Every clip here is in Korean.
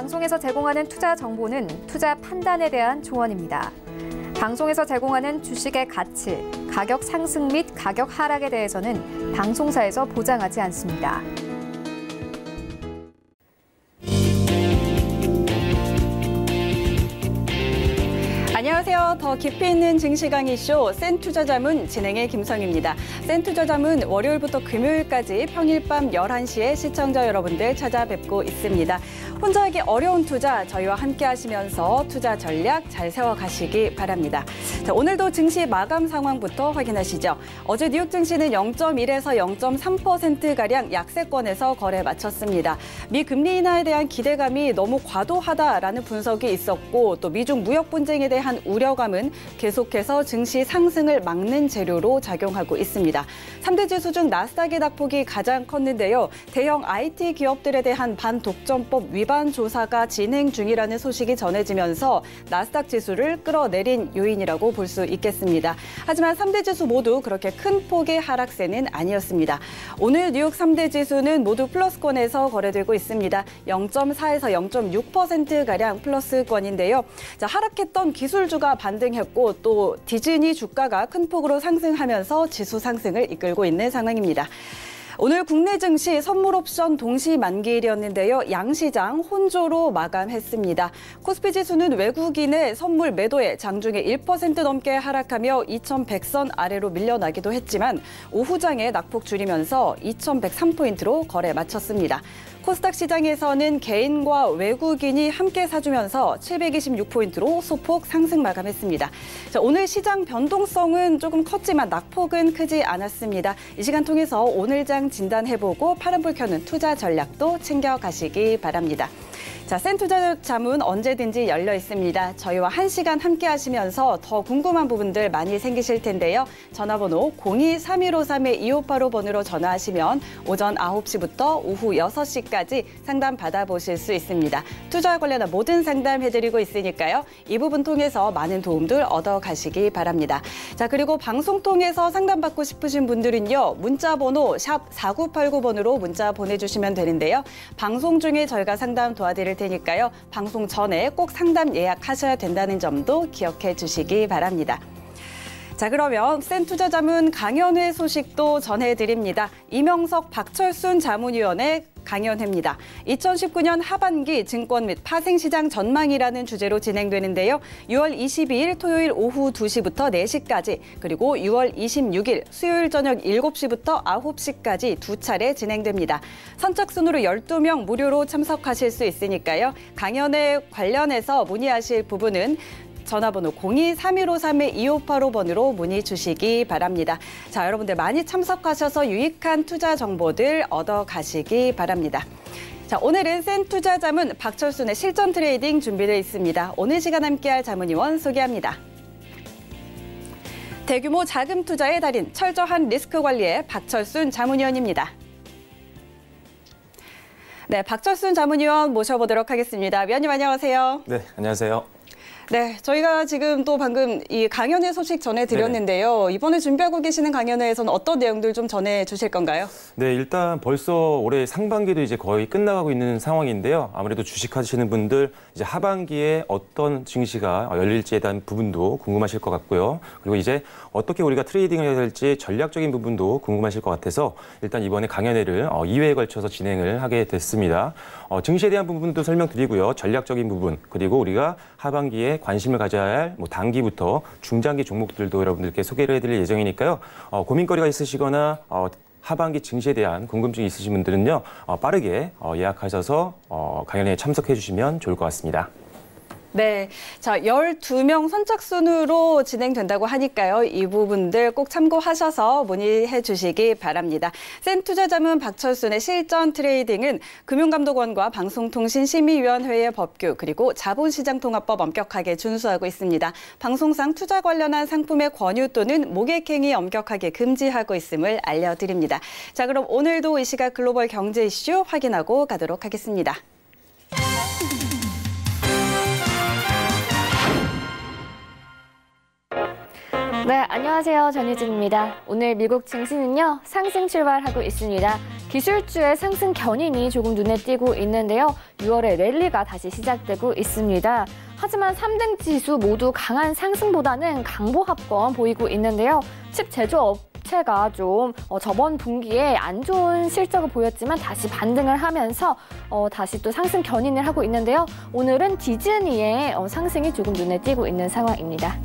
방송에서 제공하는 투자 정보는 투자 판단에 대한 조언입니다. 방송에서 제공하는 주식의 가치, 가격 상승 및 가격 하락에 대해서는 방송사에서 보장하지 않습니다. 안녕하세요. 더 깊이 있는 증시 강의 쇼 센투자자문 진행의 김성희입니다. 센투자자문 월요일부터 금요일까지 평일 밤 11시에 시청자 여러분들 찾아뵙고 있습니다. 혼자 하기 어려운 투자 저희와 함께 하시면서 투자 전략 잘 세워가시기 바랍니다. 자, 오늘도 증시 마감 상황부터 확인하시죠. 어제 뉴욕 증시는 0.1에서 0.3%가량 약세권에서 거래 마쳤습니다. 미 금리 인하에 대한 기대감이 너무 과도하다라는 분석이 있었고 또 미중 무역 분쟁에 대한 우려감은 계속해서 증시 상승을 막는 재료로 작용하고 있습니다. 3대 지수 중 나스닥의 낙폭이 가장 컸는데요. 대형 IT 기업들에 대한 반독점법 위반 조사가 진행 중이라는 소식이 전해지면서 나스닥 지수를 끌어내린 요인이라고 볼 수 있겠습니다. 하지만 3대 지수 모두 그렇게 큰 폭의 하락세는 아니었습니다. 오늘 뉴욕 3대 지수는 모두 플러스권에서 거래되고 있습니다. 0.4에서 0.6%가량 플러스권인데요. 자, 하락했던 기술주가 반등했고 또 디즈니 주가가 큰 폭으로 상승하면서 지수 상승을 이끌고 있는 상황입니다. 오늘 국내 증시 선물 옵션 동시 만기일이었는데요. 양시장 혼조로 마감했습니다. 코스피 지수는 외국인의 선물 매도에 장중에 1% 넘게 하락하며 2100선 아래로 밀려나기도 했지만 오후장에 낙폭 줄이면서 2103포인트로 거래 마쳤습니다. 코스닥 시장에서는 개인과 외국인이 함께 사주면서 726포인트로 소폭 상승 마감했습니다. 자, 오늘 시장 변동성은 조금 컸지만 낙폭은 크지 않았습니다. 이 시간 통해서 오늘 장 진단해보고 파란불 켜는 투자 전략도 챙겨가시기 바랍니다. 자, 센투자자문 언제든지 열려 있습니다. 저희와 1시간 함께 하시면서 더 궁금한 부분들 많이 생기실 텐데요. 전화번호 02-3153-2585번으로 전화하시면 오전 9시부터 오후 6시까지 상담 받아보실 수 있습니다. 투자와 관련한 모든 상담 해드리고 있으니까요. 이 부분 통해서 많은 도움들 얻어가시기 바랍니다. 자, 그리고 방송 통해서 상담받고 싶으신 분들은요. 문자번호 샵 4989번으로 문자 보내주시면 되는데요. 방송 중에 저희가 상담 도와드릴 테니까요. 방송 전에 꼭 상담 예약하셔야 된다는 점도 기억해 주시기 바랍니다. 자, 그러면 센투자자문 강연회 소식도 전해드립니다. 이명석 박철순 자문위원의 강연회입니다. 2019년 하반기 증권 및 파생시장 전망이라는 주제로 진행되는데요. 6월 22일 토요일 오후 2시부터 4시까지 그리고 6월 26일 수요일 저녁 7시부터 9시까지 두 차례 진행됩니다. 선착순으로 12명 무료로 참석하실 수 있으니까요. 강연회 관련해서 문의하실 부분은 전화번호 02-3153-2585번으로 문의 주시기 바랍니다. 자, 여러분들 많이 참석하셔서 유익한 투자 정보들 얻어가시기 바랍니다. 자, 오늘은 센투자자문 박철순의 실전 트레이딩 준비되어 있습니다. 오늘 시간 함께할 자문위원 소개합니다. 대규모 자금 투자의 달인 철저한 리스크 관리의 박철순 자문위원입니다. 네, 박철순 자문위원 모셔보도록 하겠습니다. 위원님 안녕하세요. 네, 안녕하세요. 네, 저희가 지금 또 방금 이 강연회 소식 전해드렸는데요. 네네. 이번에 준비하고 계시는 강연회에서는 어떤 내용들 좀 전해주실 건가요? 네, 일단 벌써 올해 상반기도 이제 거의 끝나가고 있는 상황인데요. 아무래도 주식하시는 분들 이제 하반기에 어떤 증시가 열릴지에 대한 부분도 궁금하실 것 같고요. 그리고 이제 어떻게 우리가 트레이딩을 해야 될지 전략적인 부분도 궁금하실 것 같아서 일단 이번에 강연회를 2회에 걸쳐서 진행을 하게 됐습니다. 증시에 대한 부분도 설명드리고요. 전략적인 부분, 그리고 우리가 하반기에 관심을 가져야 할 단기부터 중장기 종목들도 여러분들께 소개를 해드릴 예정이니까요. 고민거리가 있으시거나 하반기 증시에 대한 궁금증이 있으신 분들은요. 빠르게 예약하셔서 강연회에 참석해 주시면 좋을 것 같습니다. 네, 자 12명 선착순으로 진행된다고 하니까요. 이 부분들 꼭 참고하셔서 문의해 주시기 바랍니다. 센투자자문 박철순의 실전 트레이딩은 금융감독원과 방송통신심의위원회의 법규 그리고 자본시장통합법 엄격하게 준수하고 있습니다. 방송상 투자 관련한 상품의 권유 또는 모객행위 엄격하게 금지하고 있음을 알려드립니다. 자, 그럼 오늘도 이 시각 글로벌 경제 이슈 확인하고 가도록 하겠습니다. 네, 안녕하세요. 전유진입니다. 오늘 미국 증시는요, 상승 출발하고 있습니다. 기술주의 상승 견인이 조금 눈에 띄고 있는데요. 6월에 랠리가 다시 시작되고 있습니다. 하지만 3등 지수 모두 강한 상승보다는 강보합권 보이고 있는데요. 칩 제조업체가 좀 저번 분기에 안 좋은 실적을 보였지만 다시 반등을 하면서 다시 또 상승 견인을 하고 있는데요. 오늘은 디즈니의 상승이 조금 눈에 띄고 있는 상황입니다.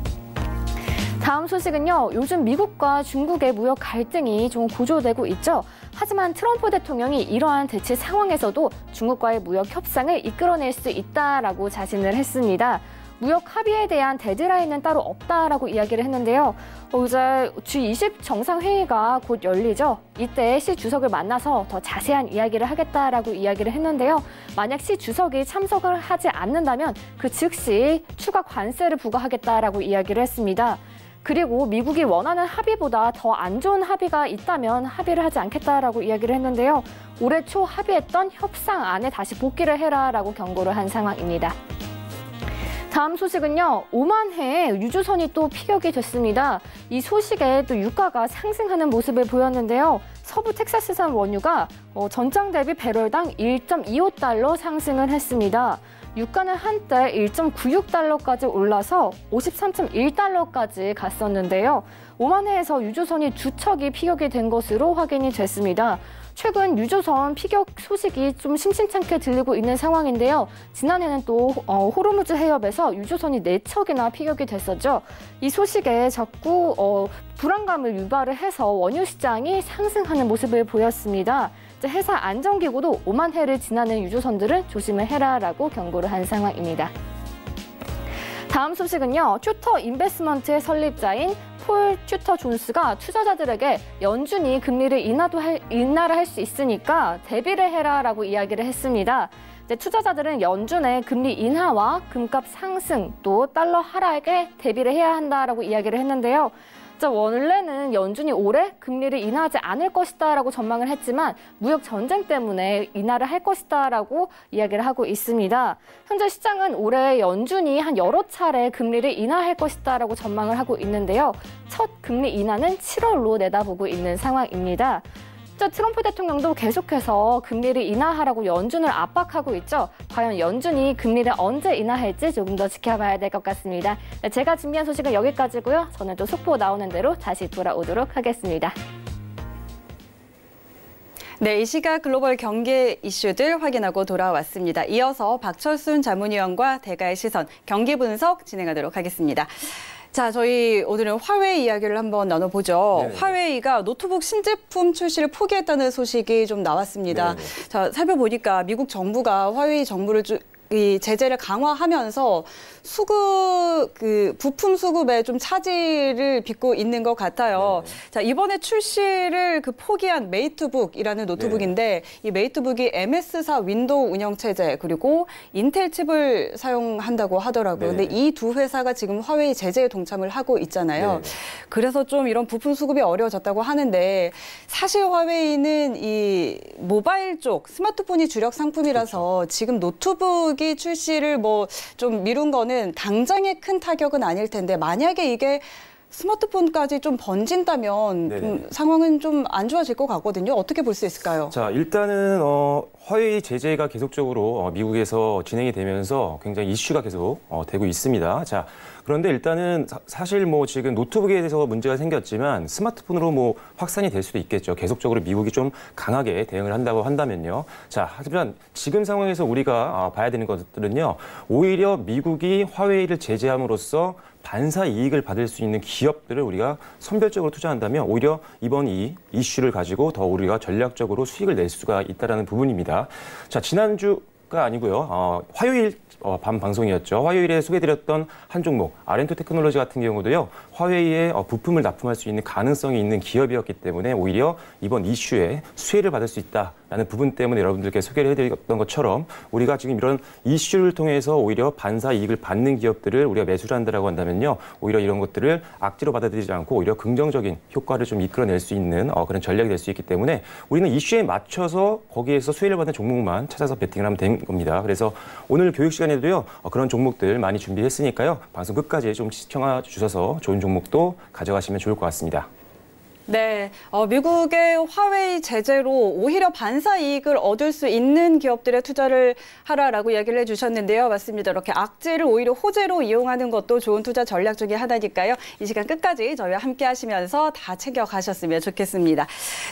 다음 소식은요. 요즘 미국과 중국의 무역 갈등이 좀 고조되고 있죠. 하지만 트럼프 대통령이 이러한 대치 상황에서도 중국과의 무역 협상을 이끌어낼 수 있다라고 자신을 했습니다. 무역 합의에 대한 데드라인은 따로 없다라고 이야기를 했는데요. 이제 G20 정상회의가 곧 열리죠. 이때 시 주석을 만나서 더 자세한 이야기를 하겠다라고 이야기를 했는데요. 만약 시 주석이 참석을 하지 않는다면 그 즉시 추가 관세를 부과하겠다라고 이야기를 했습니다. 그리고 미국이 원하는 합의보다 더 안 좋은 합의가 있다면 합의를 하지 않겠다라고 이야기를 했는데요. 올해 초 합의했던 협상안에 다시 복귀를 해라라고 경고를 한 상황입니다. 다음 소식은요. 오만해에 유조선이 또 피격이 됐습니다. 이 소식에 또 유가가 상승하는 모습을 보였는데요. 서부 텍사스산 원유가 전장 대비 배럴당 1.25달러 상승을 했습니다. 유가는 한때 1.96달러까지 올라서 53.1달러까지 갔었는데요. 오만해에서 유조선이 두 척이 피격이 된 것으로 확인이 됐습니다. 최근 유조선 피격 소식이 좀 심심찮게 들리고 있는 상황인데요. 지난해는 또 호르무즈 해협에서 유조선이 4척이나 피격이 됐었죠. 이 소식에 자꾸 불안감을 유발을 해서 원유 시장이 상승하는 모습을 보였습니다. 해사 안전기구도 오만해를 지나는 유조선들은 조심을 해라라고 경고를 한 상황입니다. 다음 소식은요. 튜터 인베스먼트의 설립자인 폴 튜터 존스가 투자자들에게 연준이 금리를 인하를 할 수 있으니까 대비를 해라라고 이야기를 했습니다. 투자자들은 연준의 금리 인하와 금값 상승 또 달러 하락에 대비를 해야 한다라고 이야기를 했는데요. 원래는 연준이 올해 금리를 인하하지 않을 것이다라고 전망을 했지만 무역 전쟁 때문에 인하를 할 것이다라고 이야기를 하고 있습니다. 현재 시장은 올해 연준이 한 여러 차례 금리를 인하할 것이다라고 전망을 하고 있는데요. 첫 금리 인하는 7월로 내다보고 있는 상황입니다. 트럼프 대통령도 계속해서 금리를 인하하라고 연준을 압박하고 있죠. 과연 연준이 금리를 언제 인하할지 조금 더 지켜봐야 될 것 같습니다. 제가 준비한 소식은 여기까지고요. 저는 또 속보 나오는 대로 다시 돌아오도록 하겠습니다. 네, 이 시각 글로벌 경제 이슈들 확인하고 돌아왔습니다. 이어서 박철순 자문위원과 대가의 시선, 경기 분석 진행하도록 하겠습니다. 자, 저희 오늘은 화웨이 이야기를 한번 나눠보죠. 네네. 화웨이가 노트북 신제품 출시를 포기했다는 소식이 좀 나왔습니다. 네네. 자, 살펴보니까 미국 정부가 화웨이 정부를 이 제재를 강화하면서 부품 수급에 좀 차질을 빚고 있는 것 같아요. 네네. 자, 이번에 출시를 포기한 메이트북이라는 노트북인데 네. 이 메이트북이 MS사 윈도우 운영 체제 그리고 인텔 칩을 사용한다고 하더라고요. 네네. 근데 이 두 회사가 지금 화웨이 제재에 동참을 하고 있잖아요. 네네. 그래서 좀 이런 부품 수급이 어려워졌다고 하는데 사실 화웨이는 이 모바일 쪽 스마트폰이 주력 상품이라서 그렇죠. 지금 노트북이 출시를 좀 미룬 거는 당장의 큰 타격은 아닐 텐데 만약에 이게 스마트폰까지 좀 번진다면 상황은 좀 안 좋아질 것 같거든요. 어떻게 볼 수 있을까요? 자, 일단은 화웨이 제재가 계속적으로 미국에서 진행이 되면서 굉장히 이슈가 계속 되고 있습니다. 자, 그런데 일단은 사실 지금 노트북에 대해서 문제가 생겼지만 스마트폰으로 확산이 될 수도 있겠죠. 계속적으로 미국이 좀 강하게 대응을 한다고 한다면요. 자, 하지만 지금 상황에서 우리가 봐야 되는 것들은요. 오히려 미국이 화웨이를 제재함으로써 반사 이익을 받을 수 있는 기업들을 우리가 선별적으로 투자한다면 오히려 이번 이 이슈를 가지고 더 우리가 전략적으로 수익을 낼 수가 있다는 부분입니다. 자, 지난주가 아니고요. 화요일 밤 방송이었죠. 화요일에 소개해드렸던 한 종목 아렌토 테크놀로지 같은 경우도요. 화웨이에 부품을 납품할 수 있는 가능성이 있는 기업이었기 때문에 오히려 이번 이슈에 수혜를 받을 수 있다라는 부분 때문에 여러분들께 소개를 해드렸던 것처럼 우리가 지금 이런 이슈를 통해서 오히려 반사 이익을 받는 기업들을 우리가 매수를 한다라고 한다면요. 오히려 이런 것들을 악재로 받아들이지 않고 오히려 긍정적인 효과를 좀 이끌어낼 수 있는 그런 전략이 될 수 있기 때문에 우리는 이슈에 맞춰서 거기에서 수혜를 받는 종목만 찾아서 베팅을 하면 되는 겁니다. 그래서 오늘 교육 시간에도요. 그런 종목들 많이 준비했으니까요. 방송 끝까지 좀 시청해 주셔서 좋은 종목도 가져가시면 좋을 것 같습니다. 네, 미국의 화웨이 제재로 오히려 반사 이익을 얻을 수 있는 기업들에 투자를 하라라고 이야기를 해주셨는데요. 맞습니다. 이렇게 악재를 오히려 호재로 이용하는 것도 좋은 투자 전략 중에 하나니까요. 이 시간 끝까지 저희와 함께 하시면서 다 챙겨가셨으면 좋겠습니다.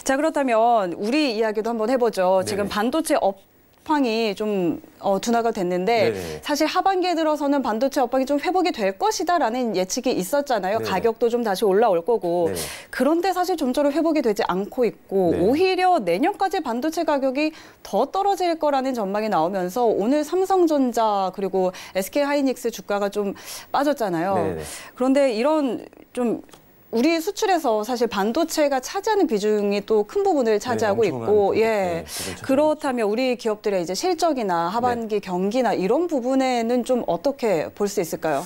자, 그렇다면 우리 이야기도 한번 해보죠. 네네. 지금 반도체 업황이 좀 둔화가 됐는데 네네. 사실 하반기에 들어서는 반도체 업황이 좀 회복이 될 것이다라는 예측이 있었잖아요. 네네. 가격도 좀 다시 올라올 거고. 네네. 그런데 사실 좀처럼 회복이 되지 않고 있고 네. 오히려 내년까지 반도체 가격이 더 떨어질 거라는 전망이 나오면서 오늘 삼성전자 그리고 SK하이닉스 주가가 좀 빠졌잖아요. 네네. 그런데 이런 좀 우리 수출에서 사실 반도체가 차지하는 비중이 또 큰 부분을 차지하고 엄청난 있고, 부분, 예. 네, 부분 차지하고 그렇다면 우리 기업들의 이제 실적이나 하반기 경기나 이런 부분에는 좀 어떻게 볼 수 있을까요?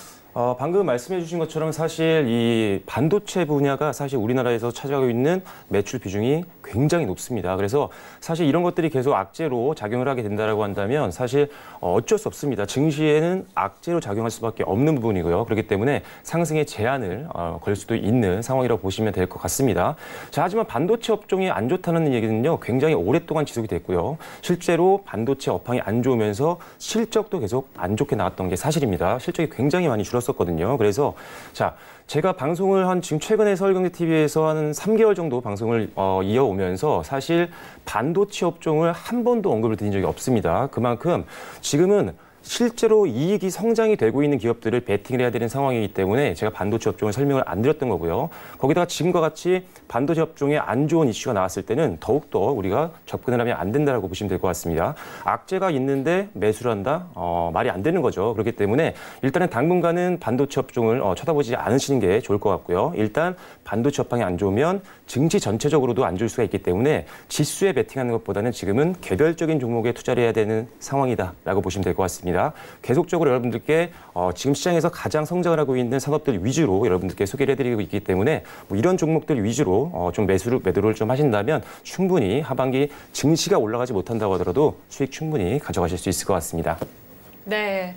방금 말씀해 주신 것처럼 사실 이 반도체 분야가 사실 우리나라에서 차지하고 있는 매출 비중이 굉장히 높습니다. 그래서 사실 이런 것들이 계속 악재로 작용을 하게 된다고 한다면 사실 어쩔 수 없습니다. 증시에는 악재로 작용할 수밖에 없는 부분이고요. 그렇기 때문에 상승의 제한을 걸 수도 있는 상황이라고 보시면 될 것 같습니다. 자, 하지만 반도체 업종이 안 좋다는 얘기는요, 굉장히 오랫동안 지속이 됐고요. 실제로 반도체 업황이 안 좋으면서 실적도 계속 안 좋게 나왔던 게 사실입니다. 실적이 굉장히 많이 줄었었거든요. 그래서 자, 제가 방송을 지금 최근에 서울경제TV에서 한 3개월 정도 방송을 이어오면서 사실 반도체 업종을 한 번도 언급을 드린 적이 없습니다. 그만큼 지금은 실제로 이익이 성장이 되고 있는 기업들을 베팅을 해야 되는 상황이기 때문에 제가 반도체 업종을 설명을 안 드렸던 거고요. 거기다가 지금과 같이 반도체 업종에 안 좋은 이슈가 나왔을 때는 더욱더 우리가 접근을 하면 안 된다고 보시면 될 것 같습니다. 악재가 있는데 매수를 한다? 말이 안 되는 거죠. 그렇기 때문에 일단은 당분간은 반도체 업종을 쳐다보지 않으시는 게 좋을 것 같고요. 일단 반도체 업황이 안 좋으면 증시 전체적으로도 안 좋을 수가 있기 때문에 지수에 베팅하는 것보다는 지금은 개별적인 종목에 투자를 해야 되는 상황이다라고 보시면 될 것 같습니다. 계속적으로 여러분들께 지금 시장에서 가장 성장을 하고 있는 산업들 위주로 여러분들께 소개를 해드리고 있기 때문에 뭐 이런 종목들 위주로 좀 매도를 좀 하신다면 충분히 하반기 증시가 올라가지 못한다고 하더라도 수익 충분히 가져가실 수 있을 것 같습니다. 네.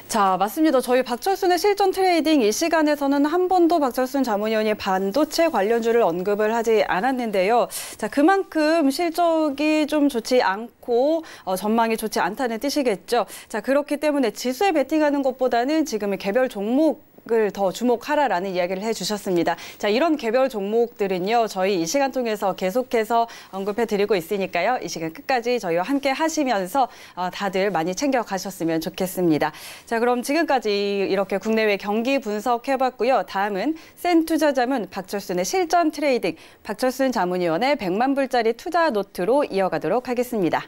자, 맞습니다. 저희 박철순의 실전 트레이딩 이 시간에서는 한 번도 박철순 자문위원이 반도체 관련주를 언급을 하지 않았는데요. 자, 그만큼 실적이 좀 좋지 않고 전망이 좋지 않다는 뜻이겠죠. 자, 그렇기 때문에 지수에 베팅하는 것보다는 지금은 개별 종목을 더 주목하라라는 이야기를 해주셨습니다. 자, 이런 개별 종목들은요, 저희 이 시간 통해서 계속해서 언급해드리고 있으니까요. 이 시간 끝까지 저희와 함께 하시면서 다들 많이 챙겨가셨으면 좋겠습니다. 자, 그럼 지금까지 이렇게 국내외 경기 분석해봤고요. 다음은 센투자자문 박철순의 실전 트레이딩, 박철순 자문위원의 100만 불짜리 투자 노트로 이어가도록 하겠습니다.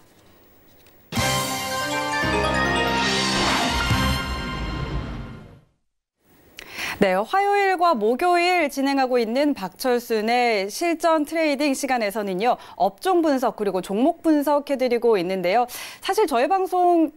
네, 화요일과 목요일 진행하고 있는 박철순의 실전 트레이딩 시간에서는요, 업종 분석 그리고 종목 분석해드리고 있는데요. 사실 저희 방송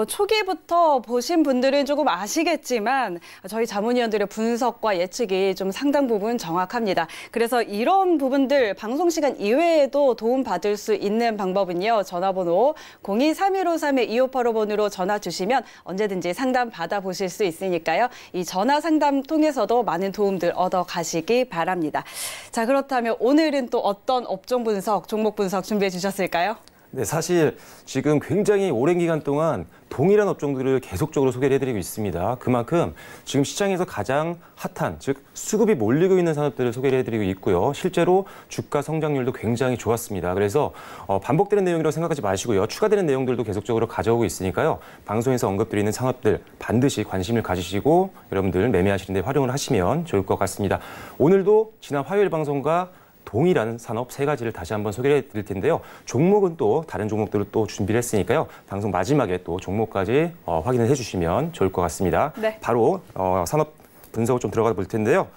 초기부터 보신 분들은 조금 아시겠지만 저희 자문위원들의 분석과 예측이 좀 상당 부분 정확합니다. 그래서 이런 부분들 방송 시간 이외에도 도움받을 수 있는 방법은요. 전화번호 023153-2585번으로 전화 주시면 언제든지 상담 받아보실 수 있으니까요. 이 전화 상담 통해서도 많은 도움들 얻어가시기 바랍니다. 자, 그렇다면 오늘은 또 어떤 업종 분석, 종목 분석 준비해 주셨을까요? 네, 사실 지금 굉장히 오랜 기간 동안 동일한 업종들을 계속적으로 소개를 해드리고 있습니다. 그만큼 지금 시장에서 가장 핫한, 즉 수급이 몰리고 있는 산업들을 소개를 해드리고 있고요. 실제로 주가 성장률도 굉장히 좋았습니다. 그래서 반복되는 내용이라고 생각하지 마시고요. 추가되는 내용들도 계속적으로 가져오고 있으니까요. 방송에서 언급드리는 산업들 반드시 관심을 가지시고 여러분들 매매하시는 데 활용을 하시면 좋을 것 같습니다. 오늘도 지난 화요일 방송과 동일한 산업 세 가지를 다시 한번 소개해 드릴 텐데요. 종목은 또 다른 종목들을 또 준비를 했으니까요. 방송 마지막에 또 종목까지 확인을 해주시면 좋을 것 같습니다. 네. 바로 산업 분석을 좀 들어가 볼 텐데요.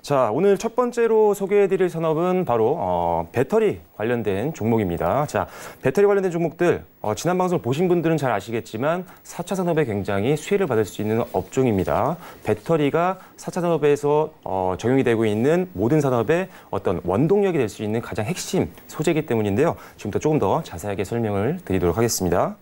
자, 오늘 첫 번째로 소개해 드릴 산업은 바로 배터리 관련된 종목입니다. 자, 배터리 관련된 종목들 지난 방송을 보신 분들은 잘 아시겠지만 4차 산업에 굉장히 수혜를 받을 수 있는 업종입니다. 배터리가 4차 산업에서 적용이 되고 있는 모든 산업의 어떤 원동력이 될 수 있는 가장 핵심 소재이기 때문인데요. 지금부터 조금 더 자세하게 설명을 드리도록 하겠습니다.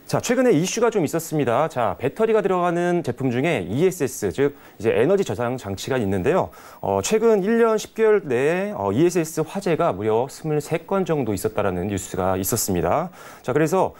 자, 최근에 이슈가 좀 있었습니다. 자, 배터리가 들어가는 제품 중에 ESS, 즉 이제 에너지 저장 장치가 있는데요. 최근 1년 10개월 내에 ESS 화재가 무려 23건 정도 있었다라는 뉴스가 있었습니다. 자, 그래서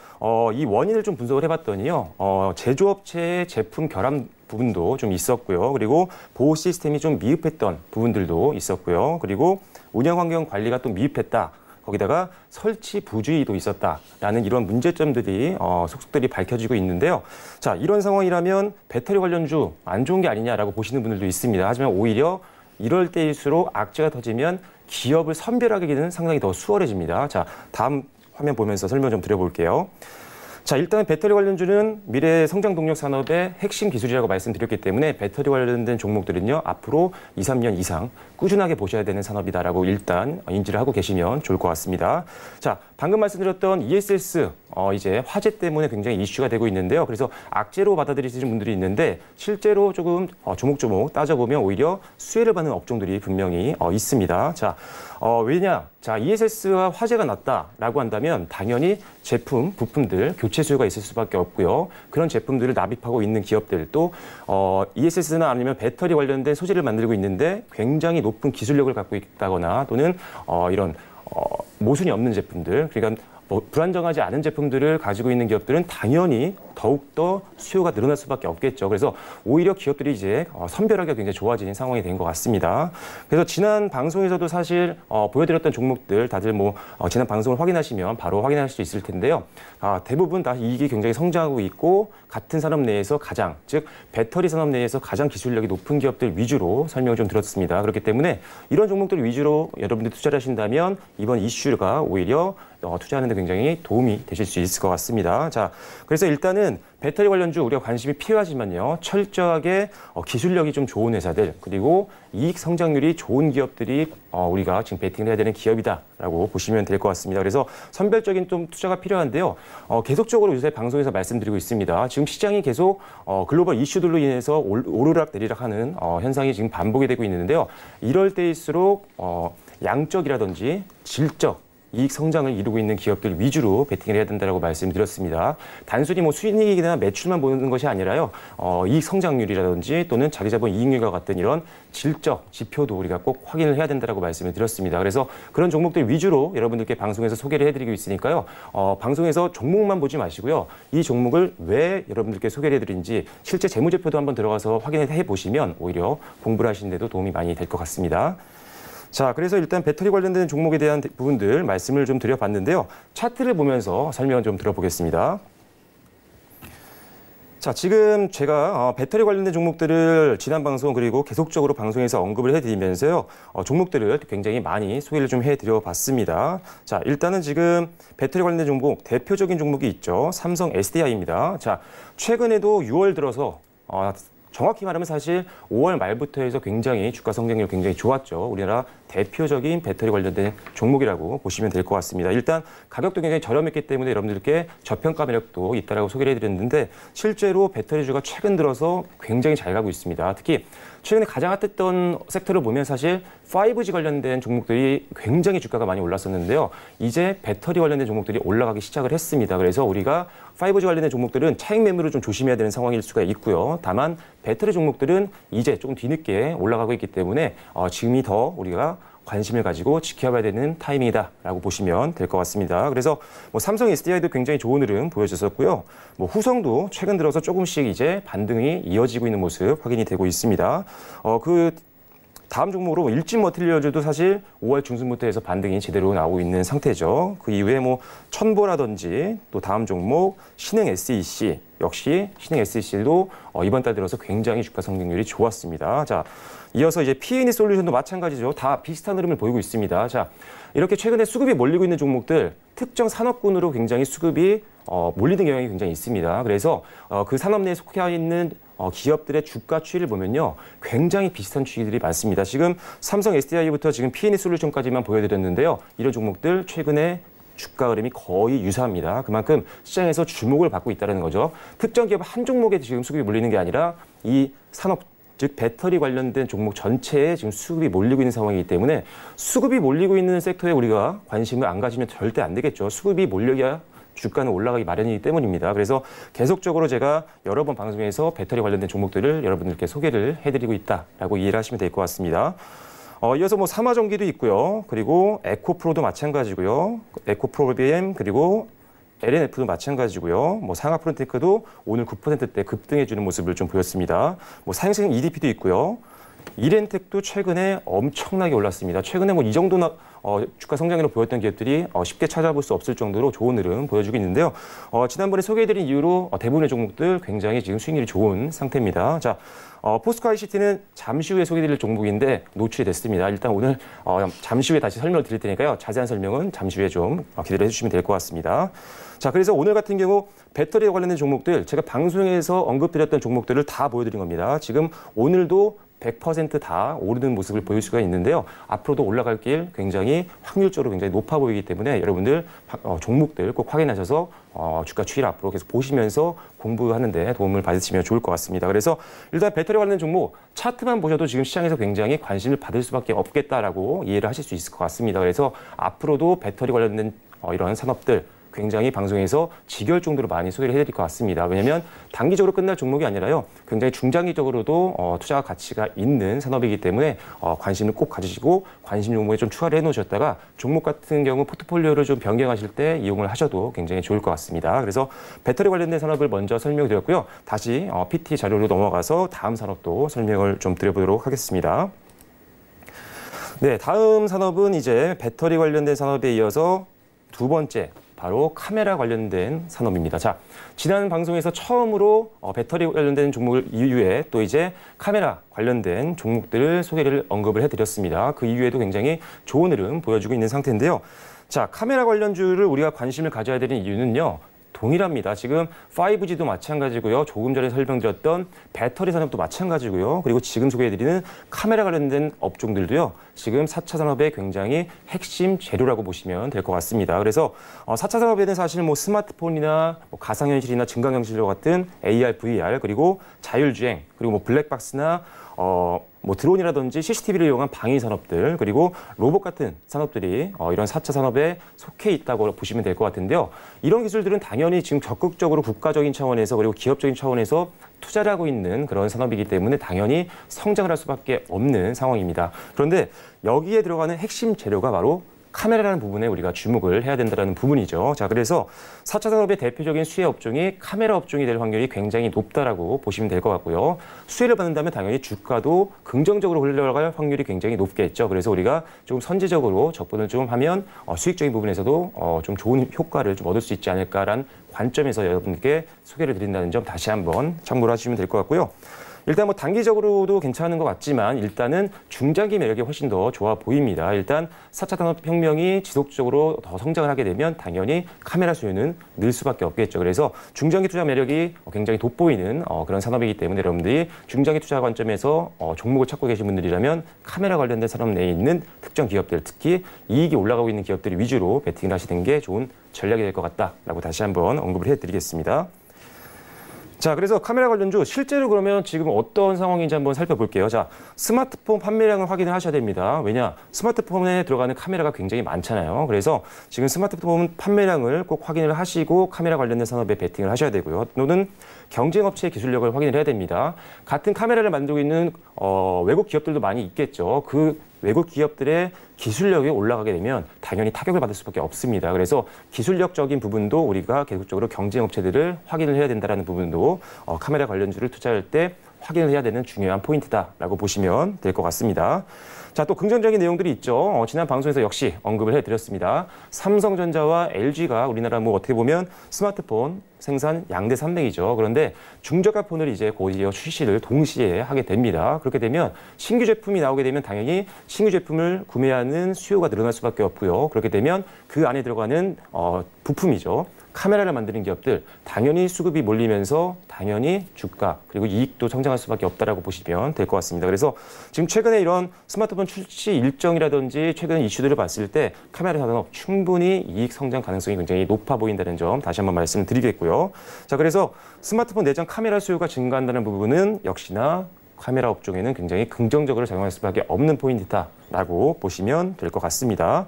이 원인을 좀 분석을 해봤더니요. 제조업체의 제품 결함 부분도 좀 있었고요. 그리고 보호 시스템이 좀 미흡했던 부분들도 있었고요. 그리고 운영 환경 관리가 또 미흡했다. 거기다가 설치 부주의도 있었다라는 이런 문제점들이 속속들이 밝혀지고 있는데요. 자, 이런 상황이라면 배터리 관련주 안 좋은 게 아니냐라고 보시는 분들도 있습니다. 하지만 오히려 이럴 때일수록 악재가 터지면 기업을 선별하기는 상당히 더 수월해집니다. 자, 다음 화면 보면서 설명 좀 드려볼게요. 자, 일단 배터리 관련주는 미래 성장 동력 산업의 핵심 기술이라고 말씀드렸기 때문에 배터리 관련된 종목들은요, 앞으로 2, 3년 이상 꾸준하게 보셔야 되는 산업이다라고 일단 인지를 하고 계시면 좋을 것 같습니다. 자, 방금 말씀드렸던 ESS, 이제 화재 때문에 굉장히 이슈가 되고 있는데요. 그래서 악재로 받아들이시는 분들이 있는데 실제로 조금 조목조목 따져보면 오히려 수혜를 받는 업종들이 분명히 있습니다. 자, 왜냐? 자, ESS와 화재가 났다라고 한다면 당연히 제품, 부품들 교체 수요가 있을 수밖에 없고요. 그런 제품들을 납입하고 있는 기업들 또 ESS나 아니면 배터리 관련된 소재를 만들고 있는데 굉장히 높은 기술력을 갖고 있다거나 또는 이런 모순이 없는 제품들, 그러니까 불안정하지 않은 제품들을 가지고 있는 기업들은 당연히 더욱더 수요가 늘어날 수밖에 없겠죠. 그래서 오히려 기업들이 이제 선별하기가 굉장히 좋아진 상황이 된 것 같습니다. 그래서 지난 방송에서도 사실 보여드렸던 종목들 다들 지난 방송을 확인하시면 바로 확인할 수 있을 텐데요. 대부분 다 이익이 굉장히 성장하고 있고 같은 산업 내에서 가장, 즉 배터리 산업 내에서 가장 기술력이 높은 기업들 위주로 설명을 좀 드렸습니다. 그렇기 때문에 이런 종목들 위주로 여러분들이 투자를 하신다면 이번 이슈가 오히려 투자하는 데 굉장히 도움이 되실 수 있을 것 같습니다. 자, 그래서 일단은 배터리 관련주 우리가 관심이 필요하지만요. 철저하게 기술력이 좀 좋은 회사들 그리고 이익 성장률이 좋은 기업들이 우리가 지금 베팅을 해야 되는 기업이다라고 보시면 될 것 같습니다. 그래서 선별적인 좀 투자가 필요한데요. 계속적으로 요새 방송에서 말씀드리고 있습니다. 지금 시장이 계속 글로벌 이슈들로 인해서 오르락 내리락 하는 현상이 지금 반복이 되고 있는데요. 이럴 때일수록 양적이라든지 질적 이익 성장을 이루고 있는 기업들 위주로 베팅을 해야 된다고 말씀드렸습니다. 단순히 수익이익이나 매출만 보는 것이 아니라요. 이익 성장률이라든지 또는 자기자본 이익률과 같은 이런 질적 지표도 우리가 꼭 확인을 해야 된다고 말씀을 드렸습니다. 그래서 그런 종목들 위주로 여러분들께 방송에서 소개를 해드리고 있으니까요. 방송에서 종목만 보지 마시고요. 이 종목을 왜 여러분들께 소개를 해드린지 실제 재무제표도 한번 들어가서 확인을 해보시면 오히려 공부를 하시는 데도 도움이 많이 될 것 같습니다. 자, 그래서 일단 배터리 관련된 종목에 대한 부분들 말씀을 좀 드려봤는데요. 차트를 보면서 설명을 좀 들어보겠습니다. 자, 지금 제가 배터리 관련된 종목들을 지난 방송 그리고 계속적으로 방송에서 언급을 해드리면서요. 종목들을 굉장히 많이 소개를 좀 해드려봤습니다. 자, 일단은 지금 배터리 관련된 종목 대표적인 종목이 있죠. 삼성 SDI입니다. 자, 최근에도 6월 들어서 정확히 말하면 사실 5월 말부터 해서 굉장히 주가 성장률이 굉장히 좋았죠. 우리나라 대표적인 배터리 관련된 종목이라고 보시면 될 것 같습니다. 일단 가격도 굉장히 저렴했기 때문에 여러분들께 저평가 매력도 있다라고 소개를 해드렸는데 실제로 배터리주가 최근 들어서 굉장히 잘 가고 있습니다. 특히 최근에 가장 핫했던 섹터를 보면 사실 5G 관련된 종목들이 굉장히 주가가 많이 올랐었는데요. 이제 배터리 관련된 종목들이 올라가기 시작을 했습니다. 그래서 우리가 5G 관련된 종목들은 차익 매물을 좀 조심해야 되는 상황일 수가 있고요. 다만 배터리 종목들은 이제 조금 뒤늦게 올라가고 있기 때문에 지금이 더 우리가 관심을 가지고 지켜봐야 되는 타이밍이다라고 보시면 될 것 같습니다. 그래서 삼성 SDI도 굉장히 좋은 흐름 보여줬었고요. 후성도 최근 들어서 조금씩 이제 반등이 이어지고 있는 모습 확인이 되고 있습니다. 그 다음 종목으로 일진 머티리얼즈도 사실 5월 중순부터 해서 반등이 제대로 나오고 있는 상태죠. 그 이후에 천보라든지 또 다음 종목 신흥 SEC 역시 신흥 SEC도 이번 달 들어서 굉장히 주가 성장률이 좋았습니다. 자, 이어서 이제 P&E 솔루션도 마찬가지죠. 다 비슷한 흐름을 보이고 있습니다. 자, 이렇게 최근에 수급이 몰리고 있는 종목들 특정 산업군으로 굉장히 수급이 몰리는 경향이 굉장히 있습니다. 그래서 그 산업 내에 속해 있는 기업들의 주가 추이를 보면요. 굉장히 비슷한 추이들이 많습니다. 지금 삼성 SDI부터 지금 P&E 솔루션까지만 보여드렸는데요. 이런 종목들 최근에 주가 흐름이 거의 유사합니다. 그만큼 시장에서 주목을 받고 있다는 거죠. 특정 기업 한 종목에 지금 수급이 몰리는 게 아니라 이 산업 즉 배터리 관련된 종목 전체에 지금 수급이 몰리고 있는 상황이기 때문에 수급이 몰리고 있는 섹터에 우리가 관심을 안 가지면 절대 안 되겠죠. 수급이 몰려야 주가는 올라가기 마련이기 때문입니다. 그래서 계속적으로 제가 여러 번 방송에서 배터리 관련된 종목들을 여러분들께 소개를 해드리고 있다라고 이해를 하시면 될 것 같습니다. 이어서 뭐 삼화전기도 있고요. 그리고 에코프로도 마찬가지고요. 에코프로비엠 그리고 LNF도 마찬가지고요. 뭐 상하프론테크도 오늘 9%대 급등해주는 모습을 좀 보였습니다. 뭐 사행성 EDP도 있고요. 이렌텍도 최근에 엄청나게 올랐습니다. 최근에 뭐 이 정도 주가 성장률을 보였던 기업들이 쉽게 찾아볼 수 없을 정도로 좋은 흐름 보여주고 있는데요. 지난번에 소개해드린 이후로 대부분의 종목들 굉장히 지금 수익률이 좋은 상태입니다. 자, 포스코 ICT는 잠시 후에 소개해드릴 종목인데 노출이 됐습니다. 일단 오늘 잠시 후에 다시 설명을 드릴 테니까요. 자세한 설명은 잠시 후에 좀 기대를 해주시면 될 것 같습니다. 자, 그래서 오늘 같은 경우 배터리에 관련된 종목들, 제가 방송에서 언급드렸던 종목들을 다 보여드린 겁니다. 지금 오늘도 100% 다 오르는 모습을 보일 수가 있는데요. 앞으로도 올라갈 길 굉장히 확률적으로 굉장히 높아 보이기 때문에 여러분들 종목들 꼭 확인하셔서 주가 추이를 앞으로 계속 보시면서 공부하는 데 도움을 받으시면 좋을 것 같습니다. 그래서 일단 배터리 관련 종목 차트만 보셔도 지금 시장에서 굉장히 관심을 받을 수밖에 없겠다라고 이해를 하실 수 있을 것 같습니다. 그래서 앞으로도 배터리 관련된 이런 산업들 굉장히 방송에서 지겨울 정도로 많이 소개를 해드릴 것 같습니다. 왜냐하면 단기적으로 끝날 종목이 아니라요. 굉장히 중장기적으로도 투자 가치가 있는 산업이기 때문에 관심을 꼭 가지시고 관심 종목에 좀 추가를 해놓으셨다가 종목 같은 경우 포트폴리오를 좀 변경하실 때 이용을 하셔도 굉장히 좋을 것 같습니다. 그래서 배터리 관련된 산업을 먼저 설명드렸고요. 다시 PT 자료로 넘어가서 다음 산업도 설명을 좀 드려보도록 하겠습니다. 네, 다음 산업은 이제 배터리 관련된 산업에 이어서 두 번째 바로 카메라 관련된 산업입니다. 자, 지난 방송에서 처음으로 배터리 관련된 종목을 이후에 또 이제 카메라 관련된 종목들을 소개를 언급을 해드렸습니다. 그 이후에도 굉장히 좋은 흐름 보여주고 있는 상태인데요. 자, 카메라 관련주를 우리가 관심을 가져야 되는 이유는요. 동일합니다. 지금 5G도 마찬가지고요. 조금 전에 설명드렸던 배터리 산업도 마찬가지고요. 그리고 지금 소개해드리는 카메라 관련된 업종들도요. 지금 4차 산업의 굉장히 핵심 재료라고 보시면 될 것 같습니다. 그래서 4차 산업에는 사실 뭐 스마트폰이나 뭐 가상현실이나 증강현실과 같은 AR, VR 그리고 자율주행 그리고 뭐 블랙박스나 뭐 드론이라든지 CCTV를 이용한 방위 산업들 그리고 로봇 같은 산업들이 이런 4차 산업에 속해 있다고 보시면 될 것 같은데요. 이런 기술들은 당연히 지금 적극적으로 국가적인 차원에서 그리고 기업적인 차원에서 투자를 하고 있는 그런 산업이기 때문에 당연히 성장을 할 수밖에 없는 상황입니다. 그런데 여기에 들어가는 핵심 재료가 바로 카메라라는 부분에 우리가 주목을 해야 된다는 부분이죠. 자, 그래서 4차 산업의 대표적인 수혜 업종이 카메라 업종이 될 확률이 굉장히 높다라고 보시면 될 것 같고요. 수혜를 받는다면 당연히 주가도 긍정적으로 흘러갈 확률이 굉장히 높겠죠. 그래서 우리가 좀 선제적으로 접근을 좀 하면 수익적인 부분에서도 좀 좋은 효과를 좀 얻을 수 있지 않을까라는 관점에서 여러분께 소개를 드린다는 점 다시 한번 참고를 하시면 될 것 같고요. 일단 뭐 단기적으로도 괜찮은 것 같지만 일단은 중장기 매력이 훨씬 더 좋아 보입니다. 일단 4차 산업혁명이 지속적으로 더 성장을 하게 되면 당연히 카메라 수요는 늘 수밖에 없겠죠. 그래서 중장기 투자 매력이 굉장히 돋보이는 그런 산업이기 때문에 여러분들이 중장기 투자 관점에서 종목을 찾고 계신 분들이라면 카메라 관련된 산업 내에 있는 특정 기업들, 특히 이익이 올라가고 있는 기업들 위주로 베팅을 하시는 게 좋은 전략이 될 것 같다라고 다시 한번 언급을 해드리겠습니다. 자, 그래서 카메라 관련주 실제로 그러면 지금 어떤 상황인지 한번 살펴볼게요. 자, 스마트폰 판매량을 확인을 하셔야 됩니다. 왜냐? 스마트폰에 들어가는 카메라가 굉장히 많잖아요. 그래서 지금 스마트폰 판매량을 꼭 확인을 하시고 카메라 관련된 산업에 베팅을 하셔야 되고요. 또는 경쟁업체의 기술력을 확인을 해야 됩니다. 같은 카메라를 만들고 있는 외국 기업들도 많이 있겠죠. 그 외국 기업들의 기술력이 올라가게 되면 당연히 타격을 받을 수밖에 없습니다. 그래서 기술력적인 부분도 우리가 계속적으로 경쟁업체들을 확인을 해야 된다는 부분도 카메라 관련주를 투자할 때 확인을 해야 되는 중요한 포인트다라고 보시면 될 것 같습니다. 자, 또 긍정적인 내용들이 있죠. 지난 방송에서 역시 언급을 해드렸습니다. 삼성전자와 LG가 우리나라 뭐 어떻게 보면 스마트폰 생산 양대 산맥이죠. 그런데 중저가 폰을 이제 곧이어 출시를 동시에 하게 됩니다. 그렇게 되면 신규 제품이 나오게 되면 당연히 신규 제품을 구매하는 수요가 늘어날 수밖에 없고요. 그렇게 되면 그 안에 들어가는 부품이죠. 카메라를 만드는 기업들 당연히 수급이 몰리면서 당연히 주가 그리고 이익도 성장할 수밖에 없다라고 보시면 될 것 같습니다. 그래서 지금 최근에 이런 스마트폰 출시 일정이라든지 최근 이슈들을 봤을 때 카메라 산업 충분히 이익 성장 가능성이 굉장히 높아 보인다는 점 다시 한번 말씀드리겠고요. 자, 그래서 스마트폰 내장 카메라 수요가 증가한다는 부분은 역시나 카메라 업종에는 굉장히 긍정적으로 작용할 수밖에 없는 포인트다. 라고 보시면 될 것 같습니다.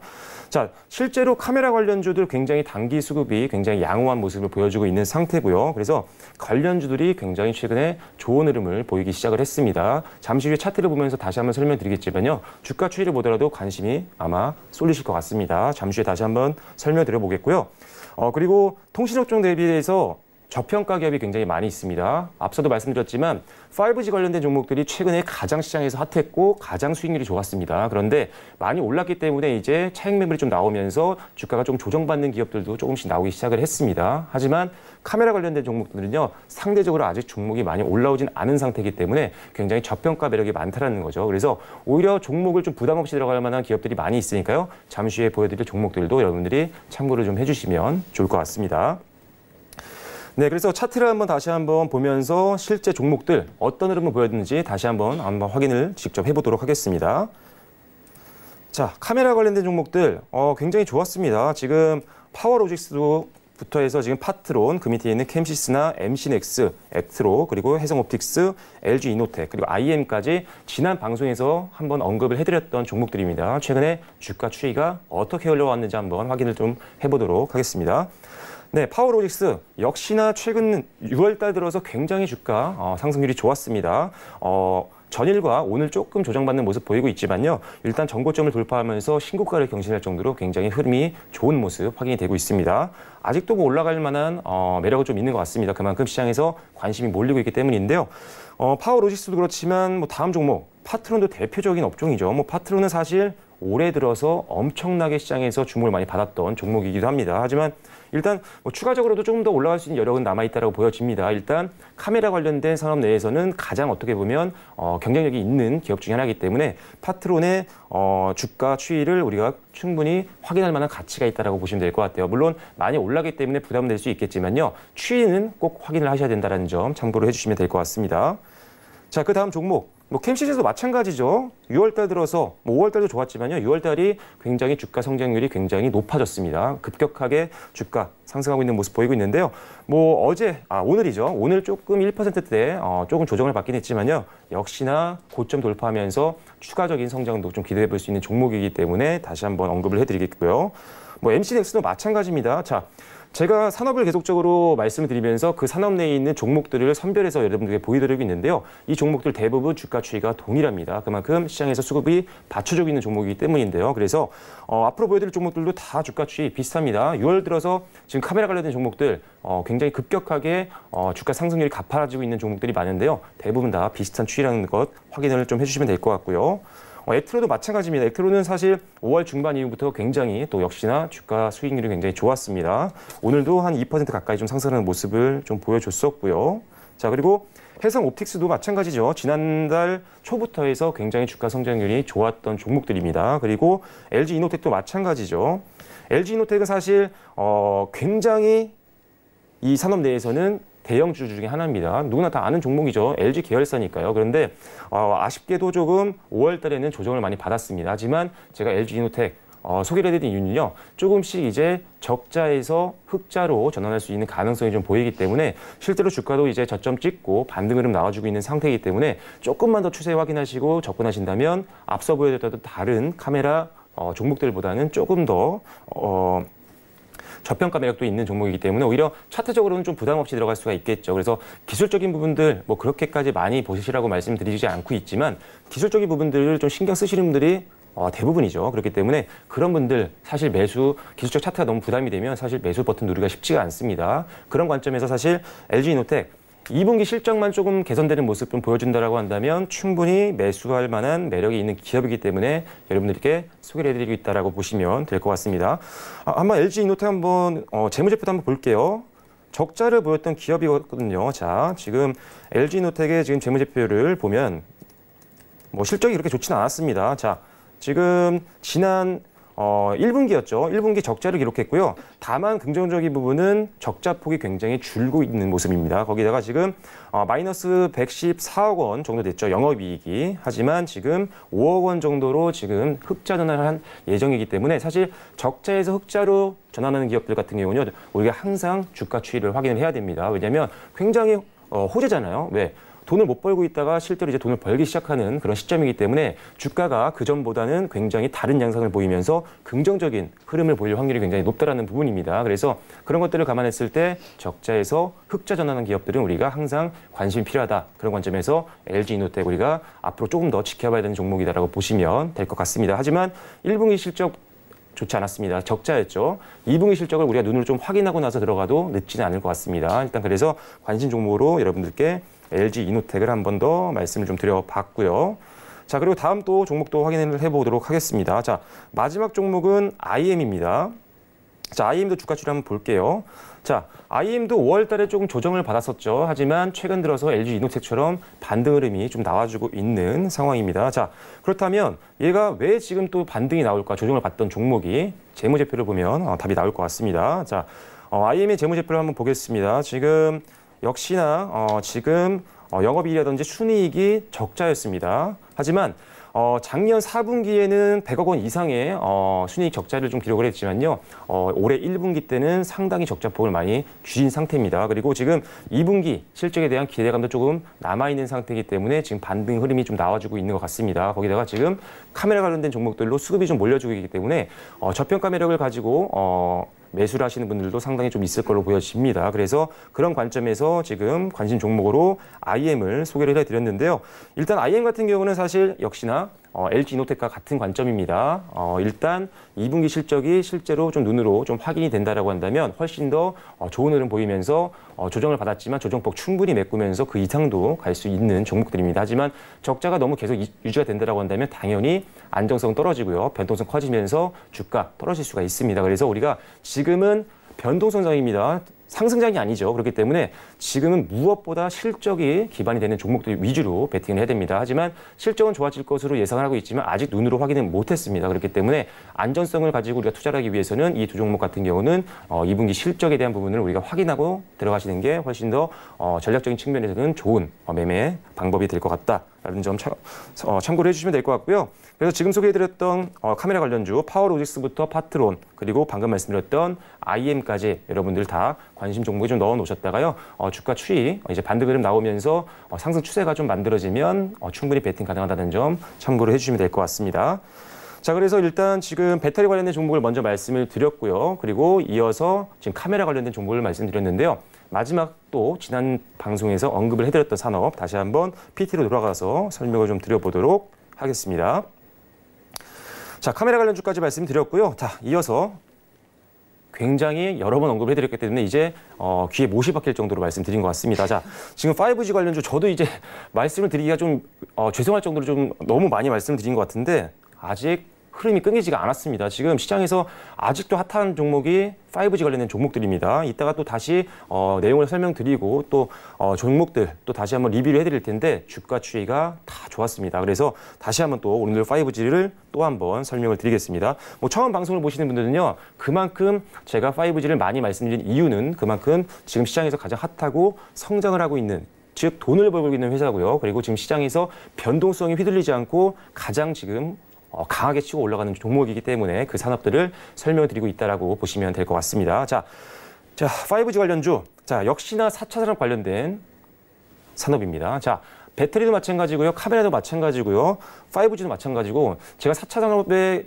자, 실제로 카메라 관련주들 굉장히 단기 수급이 굉장히 양호한 모습을 보여주고 있는 상태고요. 그래서 관련주들이 굉장히 최근에 좋은 흐름을 보이기 시작을 했습니다. 잠시 후에 차트를 보면서 다시 한번 설명드리겠지만요. 주가 추이를 보더라도 관심이 아마 쏠리실 것 같습니다. 잠시 후에 다시 한번 설명드려 보겠고요. 그리고 통신업종 대비해서 저평가 기업이 굉장히 많이 있습니다. 앞서도 말씀드렸지만 5G 관련된 종목들이 최근에 가장 시장에서 핫했고 가장 수익률이 좋았습니다. 그런데 많이 올랐기 때문에 이제 차익 매물이 좀 나오면서 주가가 좀 조정받는 기업들도 조금씩 나오기 시작을 했습니다. 하지만 카메라 관련된 종목들은요, 상대적으로 아직 종목이 많이 올라오진 않은 상태이기 때문에 굉장히 저평가 매력이 많다는 거죠. 그래서 오히려 종목을 좀 부담 없이 들어갈 만한 기업들이 많이 있으니까요. 잠시 후에 보여드릴 종목들도 여러분들이 참고를 좀 해주시면 좋을 것 같습니다. 네, 그래서 차트를 다시 한번 보면서 실제 종목들 어떤 흐름을 보였는지 다시 한번 확인을 직접 해보도록 하겠습니다. 자, 카메라 관련된 종목들 굉장히 좋았습니다. 지금 파워로직스부터 해서 지금 파트론, 그 밑에 있는 캠시스나 MC넥스, 액트로, 그리고 해성옵틱스, LG이노텍, 그리고 IM까지 지난 방송에서 한번 언급을 해드렸던 종목들입니다. 최근에 주가 추이가 어떻게 흘러왔는지 한번 확인을 좀 해보도록 하겠습니다. 네, 파워로직스 역시나 최근 6월달 들어서 굉장히 주가 상승률이 좋았습니다. 전일과 오늘 조금 조정받는 모습 보이고 있지만요. 일단 전고점을 돌파하면서 신고가를 경신할 정도로 굉장히 흐름이 좋은 모습 확인이 되고 있습니다. 아직도 올라갈 만한 매력은 좀 있는 것 같습니다. 그만큼 시장에서 관심이 몰리고 있기 때문인데요. 파워로직스도 그렇지만 다음 종목 파트론도 대표적인 업종이죠. 파트론은 사실 올해 들어서 엄청나게 시장에서 주목을 많이 받았던 종목이기도 합니다. 하지만 일단 추가적으로도 조금 더 올라갈 수 있는 여력은 남아있다고 보여집니다. 일단 카메라 관련된 산업 내에서는 가장 어떻게 보면 경쟁력이 있는 기업 중에 하나이기 때문에 파트론의 주가 추이를 우리가 충분히 확인할 만한 가치가 있다고 보시면 될 것 같아요. 물론 많이 올라가기 때문에 부담될 수 있겠지만요. 추이는 꼭 확인을 하셔야 된다는 점 참고로 해주시면 될 것 같습니다. 자, 그 다음 종목. 캠시스도 마찬가지죠. 6월달 들어서 5월달도 좋았지만요. 6월달이 굉장히 주가 성장률이 굉장히 높아졌습니다. 급격하게 주가 상승하고 있는 모습 보이고 있는데요. 오늘이죠. 오늘 조금 1%대 조금 조정을 받긴 했지만요. 역시나 고점 돌파하면서 추가적인 성장도 좀 기대해 볼 수 있는 종목이기 때문에 다시 한번 언급을 해드리겠고요. MC넥스도 마찬가지입니다. 자, 제가 산업을 계속적으로 말씀을 드리면서 그 산업 내에 있는 종목들을 선별해서 여러분들에게 보여드리고 있는데요. 이 종목들 대부분 주가 추이가 동일합니다. 그만큼 시장에서 수급이 받쳐주고 있는 종목이기 때문인데요. 그래서 앞으로 보여드릴 종목들도 다 주가 추이 비슷합니다. 6월 들어서 지금 카메라 관련된 종목들 굉장히 급격하게 주가 상승률이 가파라지고 있는 종목들이 많은데요. 대부분 다 비슷한 추이라는 것 확인을 좀 해주시면 될 것 같고요. 액트로도 마찬가지입니다. 액트로는 사실 5월 중반 이후부터 굉장히 또 역시나 주가 수익률이 굉장히 좋았습니다. 오늘도 한 2% 가까이 좀 상승하는 모습을 좀 보여줬었고요. 자, 그리고 해성옵틱스도 마찬가지죠. 지난달 초부터 해서 굉장히 주가 성장률이 좋았던 종목들입니다. 그리고 LG이노텍도 마찬가지죠. LG이노텍은 사실 굉장히 이 산업 내에서는 대형주 중에 하나입니다. 누구나 다 아는 종목이죠. LG 계열사니까요. 그런데 아쉽게도 조금 5월 달에는 조정을 많이 받았습니다. 하지만 제가 LG이노텍 소개를 해드린 이유는요. 조금씩 이제 적자에서 흑자로 전환할 수 있는 가능성이 좀 보이기 때문에 실제로 주가도 이제 저점 찍고 반등 흐름 나와주고 있는 상태이기 때문에 조금만 더 추세 확인하시고 접근하신다면 앞서 보여드렸던 다른 카메라 종목들보다는 조금 더 저평가 매력도 있는 종목이기 때문에 오히려 차트적으로는 좀 부담 없이 들어갈 수가 있겠죠. 그래서 기술적인 부분들 그렇게까지 많이 보시라고 말씀드리지 않고 있지만 기술적인 부분들을 좀 신경 쓰시는 분들이 대부분이죠. 그렇기 때문에 그런 분들 사실 기술적 차트가 너무 부담이 되면 사실 매수 버튼 누르기가 쉽지가 않습니다. 그런 관점에서 사실 LG이노텍 2분기 실적만 조금 개선되는 모습 좀 보여준다라고 한다면 충분히 매수할 만한 매력이 있는 기업이기 때문에 여러분들께 소개를 해드리고 있다라고 보시면 될 것 같습니다. 한번 LG이노텍 한번 재무제표도 한번 볼게요. 적자를 보였던 기업이거든요. 자, 지금 LG이노텍의 지금 재무제표를 보면 실적이 그렇게 좋지는 않았습니다. 자, 지금 지난 1분기였죠. 1분기 적자를 기록했고요. 다만 긍정적인 부분은 적자 폭이 굉장히 줄고 있는 모습입니다. 거기다가 지금 마이너스 114억 원 정도 됐죠. 영업이익이. 하지만 지금 5억 원 정도로 지금 흑자 전환을 한 예정이기 때문에 사실 적자에서 흑자로 전환하는 기업들 같은 경우는 우리가 항상 주가 추이를 확인을 해야 됩니다. 왜냐하면 굉장히 호재잖아요. 왜? 돈을 못 벌고 있다가 실제로 이제 돈을 벌기 시작하는 그런 시점이기 때문에 주가가 그전보다는 굉장히 다른 양상을 보이면서 긍정적인 흐름을 보일 확률이 굉장히 높다라는 부분입니다. 그래서 그런 것들을 감안했을 때 적자에서 흑자 전환한 기업들은 우리가 항상 관심이 필요하다. 그런 관점에서 LG이노텍 우리가 앞으로 조금 더 지켜봐야 되는 종목이다라고 보시면 될 것 같습니다. 하지만 1분기 실적 좋지 않았습니다. 적자였죠. 2분기 실적을 우리가 눈으로 좀 확인하고 나서 들어가도 늦지는 않을 것 같습니다. 일단 그래서 관심 종목으로 여러분들께 LG이노텍을 한 번 더 말씀을 좀 드려봤고요. 자, 그리고 다음 또 종목도 확인을 해보도록 하겠습니다. 자, 마지막 종목은 IM입니다. 자, IM도 주가 추이 한번 볼게요. 자, IM도 5월 달에 조금 조정을 받았었죠. 하지만 최근 들어서 LG이노텍처럼 반등 흐름이 좀 나와주고 있는 상황입니다. 자, 그렇다면 얘가 왜 지금 또 반등이 나올까? 조정을 받던 종목이 재무제표를 보면 답이 나올 것 같습니다. 자, IM의 재무제표를 한번 보겠습니다. 지금 역시나 지금 영업이익이라든지 순이익이 적자였습니다. 하지만 작년 4분기에는 100억 원 이상의 순이익 적자를 좀 기록을 했지만요. 올해 1분기 때는 상당히 적자폭을 많이 줄인 상태입니다. 그리고 지금 2분기 실적에 대한 기대감도 조금 남아있는 상태이기 때문에 지금 반등 흐름이 좀 나와주고 있는 것 같습니다. 거기다가 지금 카메라 관련된 종목들로 수급이 좀 몰려주고 있기 때문에 저평가 매력을 가지고 매수를 하시는 분들도 상당히 좀 있을 걸로 보여집니다. 그래서 그런 관점에서 지금 관심 종목으로 IM을 소개를 해드렸는데요. 일단 IM 같은 경우는 사실 역시나 LG이노텍과 같은 관점입니다. 일단 2분기 실적이 실제로 좀 눈으로 좀 확인이 된다라고 한다면 훨씬 더 좋은 흐름 보이면서 조정을 받았지만 조정폭 충분히 메꾸면서 그 이상도 갈 수 있는 종목들입니다. 하지만 적자가 너무 계속 유지가 된다라고 한다면 당연히 안정성 떨어지고요. 변동성 커지면서 주가 떨어질 수가 있습니다. 그래서 우리가 지금은 변동성장입니다. 상승장이 아니죠. 그렇기 때문에 지금은 무엇보다 실적이 기반이 되는 종목들 위주로 베팅을 해야 됩니다. 하지만 실적은 좋아질 것으로 예상을 하고 있지만 아직 눈으로 확인은 못했습니다. 그렇기 때문에 안전성을 가지고 우리가 투자를 하기 위해서는 이 두 종목 같은 경우는 2분기 실적에 대한 부분을 우리가 확인하고 들어가시는 게 훨씬 더 전략적인 측면에서는 좋은 매매 방법이 될 것 같다라는 점 참고를 해주시면 될 것 같고요. 그래서 지금 소개해드렸던 카메라 관련주 파워로직스부터 파트론 그리고 방금 말씀드렸던 IM까지 여러분들 다 관심 종목에 좀 넣어 놓으셨다가요. 주가 추이 이제 반등 흐름 나오면서 상승 추세가 좀 만들어지면 충분히 베팅 가능하다는 점 참고를 해주시면 될 것 같습니다. 자, 그래서 일단 지금 배터리 관련된 종목을 먼저 말씀을 드렸고요. 그리고 이어서 지금 카메라 관련된 종목을 말씀드렸는데요. 마지막 또 지난 방송에서 언급을 해드렸던 산업 다시 한번 PT로 돌아가서 설명을 좀 드려보도록 하겠습니다. 자, 카메라 관련주까지 말씀드렸고요. 자, 이어서 굉장히 여러 번 언급을 해드렸기 때문에 이제 귀에 못이 박힐 정도로 말씀드린 것 같습니다. 자, 지금 5G 관련주 저도 이제 말씀을 드리기가 좀 죄송할 정도로 좀 너무 많이 말씀을 드린 것 같은데 아직 흐름이 끊이지가 않았습니다. 지금 시장에서 아직도 핫한 종목이 5G 관련된 종목들입니다. 이따가 또 다시 내용을 설명드리고 또 종목들 또 다시 한번 리뷰를 해드릴 텐데 주가 추이가 다 좋았습니다. 그래서 다시 한번 또 오늘 5G를 또 한번 설명을 드리겠습니다. 뭐 처음 방송을 보시는 분들은요. 그만큼 제가 5G를 많이 말씀드린 이유는 그만큼 지금 시장에서 가장 핫하고 성장을 하고 있는 즉 돈을 벌고 있는 회사고요. 그리고 지금 시장에서 변동성이 휘둘리지 않고 가장 지금 강하게 치고 올라가는 종목이기 때문에 그 산업들을 설명을 드리고 있다라고 보시면 될 것 같습니다. 자, 5G 관련주. 자, 역시나 4차 산업 관련된 산업입니다. 자, 배터리도 마찬가지고요. 카메라도 마찬가지고요. 5G도 마찬가지고 제가 4차 산업에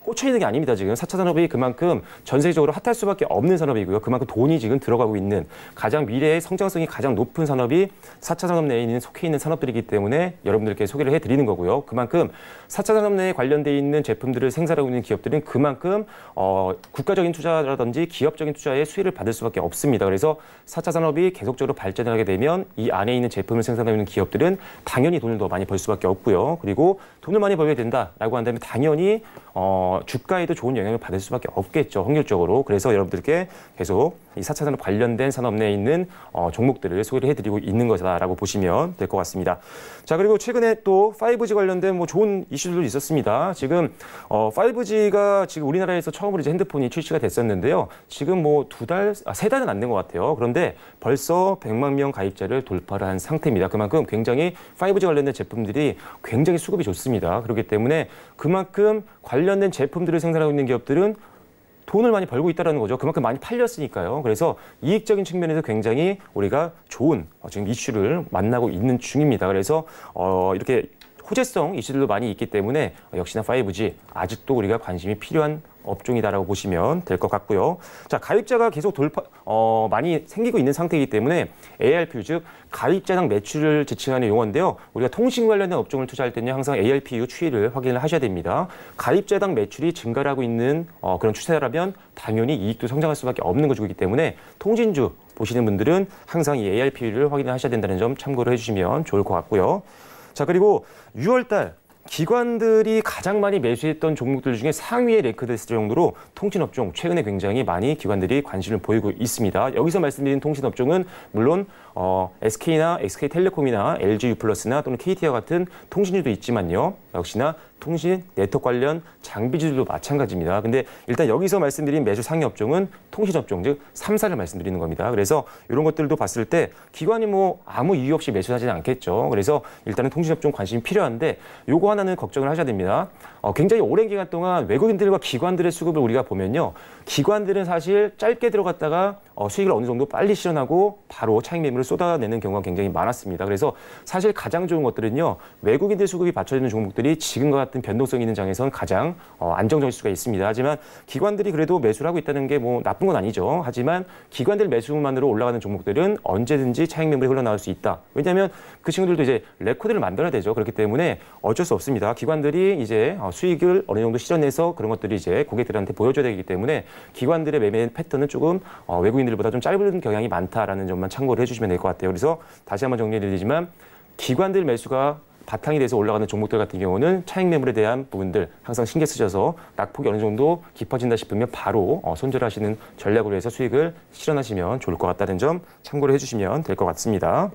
꽂혀 있는 게 아닙니다. 지금 4차 산업이 그만큼 전 세계적으로 핫할 수밖에 없는 산업이고요. 그만큼 돈이 지금 들어가고 있는 가장 미래의 성장성이 가장 높은 산업이 4차 산업 내에 있는 속해 있는 산업들이기 때문에 여러분들께 소개를 해드리는 거고요. 그만큼 4차 산업 내에 관련돼 있는 제품들을 생산하고 있는 기업들은 그만큼 국가적인 투자라든지 기업적인 투자에 수혜를 받을 수밖에 없습니다. 그래서 4차 산업이 계속적으로 발전을 하게 되면 이 안에 있는 제품을 생산하고 있는 기업들은 당연히 돈을 더 많이 벌 수밖에 없고요. 그리고 돈을 많이 벌게 된다라고 한다면 당연히 주가에도 좋은 영향을 받을 수밖에 없겠죠. 확률적으로. 그래서 여러분들께 계속 이 4차 산업 관련된 산업 내에 있는 종목들을 소개를 해드리고 있는 것이다라고 보시면 될 것 같습니다. 자, 그리고 최근에 또 5G 관련된 뭐 좋은 이슈들도 있었습니다. 지금 5G가 지금 우리나라에서 처음으로 이제 핸드폰이 출시가 됐었는데요. 지금 뭐 3달은 안 된 것 같아요. 그런데 벌써 100만 명 가입자를 돌파를 한 상태입니다. 그만큼 굉장히 5G 관련된 제품들이 굉장히 수급이 좋습니다. 그렇기 때문에 그만큼 관련된 제품들을 생산하고 있는 기업들은 돈을 많이 벌고 있다는 거죠. 그만큼 많이 팔렸으니까요. 그래서 이익적인 측면에서 굉장히 우리가 좋은 지금 이슈를 만나고 있는 중입니다. 그래서 이렇게 호재성 이슈들도 많이 있기 때문에 역시나 5G 아직도 우리가 관심이 필요한 업종이다라고 보시면 될 것 같고요. 자, 가입자가 계속 많이 생기고 있는 상태이기 때문에 ARPU, 즉 가입자당 매출을 지칭하는 용어인데요. 우리가 통신 관련된 업종을 투자할 때는 항상 ARPU 추이를 확인을 하셔야 됩니다. 가입자당 매출이 증가를 하고 있는 그런 추세라면 당연히 이익도 성장할 수밖에 없는 구조이기 때문에 통신주 보시는 분들은 항상 이 ARPU를 확인을 하셔야 된다는 점 참고를 해주시면 좋을 것 같고요. 자, 그리고 6월달 기관들이 가장 많이 매수했던 종목들 중에 상위에 랭크됐을 정도로 통신업종 최근에 굉장히 많이 기관들이 관심을 보이고 있습니다. 여기서 말씀드린 통신업종은 물론 SK나 SK텔레콤이나 LG유플러스나 또는 KT와 같은 통신주도 있지만요. 역시나 통신, 네트워크 관련 장비주들도 마찬가지입니다. 근데 일단 여기서 말씀드린 매주 상위 업종은 통신업종, 즉 3사를 말씀드리는 겁니다. 그래서 이런 것들도 봤을 때 기관이 뭐 아무 이유 없이 매수하지는 않겠죠. 그래서 일단은 통신업종 관심이 필요한데 요거 하나는 걱정을 하셔야 됩니다. 굉장히 오랜 기간 동안 외국인들과 기관들의 수급을 우리가 보면요. 기관들은 사실 짧게 들어갔다가 수익을 어느 정도 빨리 실현하고 바로 차익 매물을 쏟아내는 경우가 굉장히 많았습니다. 그래서 사실 가장 좋은 것들은요. 외국인들 수급이 받쳐지는 종목들이 지금과 같은 변동성 있는 장에선 가장 안정적일 수가 있습니다. 하지만 기관들이 그래도 매수를 하고 있다는 게 뭐 나쁜 건 아니죠. 하지만 기관들 매수만으로 올라가는 종목들은 언제든지 차익 매물이 흘러나올 수 있다. 왜냐하면 그 친구들도 이제 레코드를 만들어야 되죠. 그렇기 때문에 어쩔 수 없습니다. 기관들이 이제 수익을 어느 정도 실현해서 그런 것들이 이제 고객들한테 보여줘야 되기 때문에 기관들의 매매 패턴은 조금 외국인들보다 좀 짧은 경향이 많다라는 점만 참고를 해주시면 될 것 같아요. 그래서 다시 한번 정리해드리지만 기관들 매수가 바탕이 돼서 올라가는 종목들 같은 경우는 차익 매물에 대한 부분들 항상 신경 쓰셔서 낙폭이 어느 정도 깊어진다 싶으면 바로 손절하시는 전략으로 해서 수익을 실현하시면 좋을 것 같다는 점 참고를 해주시면 될 것 같습니다.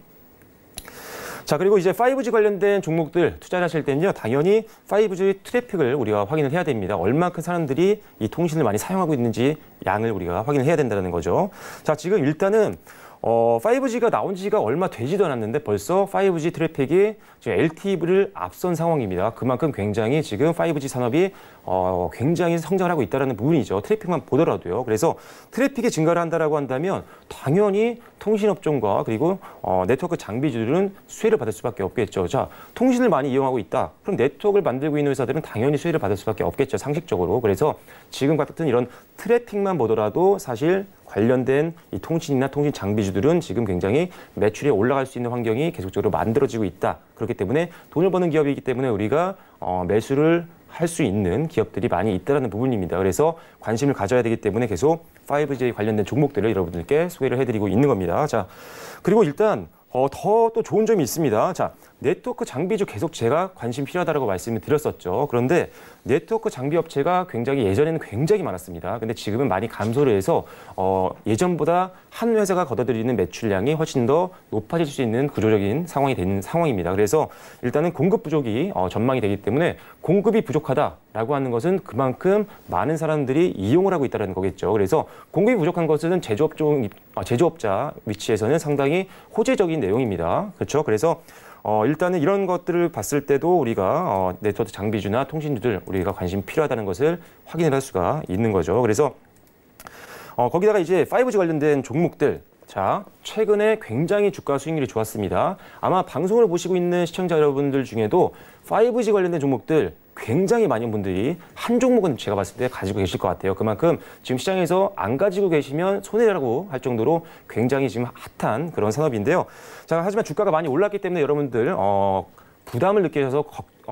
자, 그리고 이제 5G 관련된 종목들 투자를 하실 때는요, 당연히 5G 트래픽을 우리가 확인을 해야 됩니다. 얼마큼 사람들이 이 통신을 많이 사용하고 있는지 양을 우리가 확인을 해야 된다는 거죠. 자, 지금 일단은 5G가 나온 지가 얼마 되지도 않았는데 벌써 5G 트래픽이 지금 LTE를 앞선 상황입니다. 그만큼 굉장히 지금 5G 산업이 굉장히 성장을 하고 있다는 부분이죠. 트래픽만 보더라도요. 그래서 트래픽이 증가를 한다라고 한다면 당연히 통신업종과 그리고 네트워크 장비주들은 수혜를 받을 수밖에 없겠죠. 자, 통신을 많이 이용하고 있다. 그럼 네트워크를 만들고 있는 회사들은 당연히 수혜를 받을 수밖에 없겠죠. 상식적으로. 그래서 지금 같은 이런 트래픽만 보더라도 사실 관련된 이 통신이나 통신 장비주들은 지금 굉장히 매출이 올라갈 수 있는 환경이 계속적으로 만들어지고 있다. 그렇기 때문에 돈을 버는 기업이기 때문에 우리가 매수를 할 수 있는 기업들이 많이 있다는 부분입니다. 그래서 관심을 가져야 되기 때문에 계속 5G 관련된 종목들을 여러분들께 소개를 해드리고 있는 겁니다. 자, 그리고 일단 더 또 좋은 점이 있습니다. 자, 네트워크 장비주 계속 제가 관심 필요하다고 말씀을 드렸었죠. 그런데 네트워크 장비 업체가 예전에는 굉장히 많았습니다. 근데 지금은 많이 감소를 해서 예전보다 한 회사가 걷어들이는 매출량이 훨씬 더 높아질 수 있는 구조적인 상황이 되는 상황입니다. 그래서 일단은 공급 부족이 전망이 되기 때문에 공급이 부족하다라고 하는 것은 그만큼 많은 사람들이 이용을 하고 있다는 거겠죠. 그래서 공급이 부족한 것은 제조업자 위치에서는 상당히 호재적인 내용입니다. 그렇죠? 그래서 일단은 이런 것들을 봤을 때도 우리가 네트워크 장비주나 통신주들 우리가 관심 필요하다는 것을 확인을 할 수가 있는 거죠. 그래서 거기다가 이제 5G 관련된 종목들, 자, 최근에 굉장히 주가 수익률이 좋았습니다. 아마 방송을 보시고 있는 시청자 여러분들 중에도 5G 관련된 종목들 굉장히 많은 분들이 한 종목은 제가 봤을 때 가지고 계실 것 같아요. 그만큼 지금 시장에서 안 가지고 계시면 손해라고 할 정도로 굉장히 지금 핫한 그런 산업인데요. 자, 하지만 주가가 많이 올랐기 때문에 여러분들 부담을 느끼셔서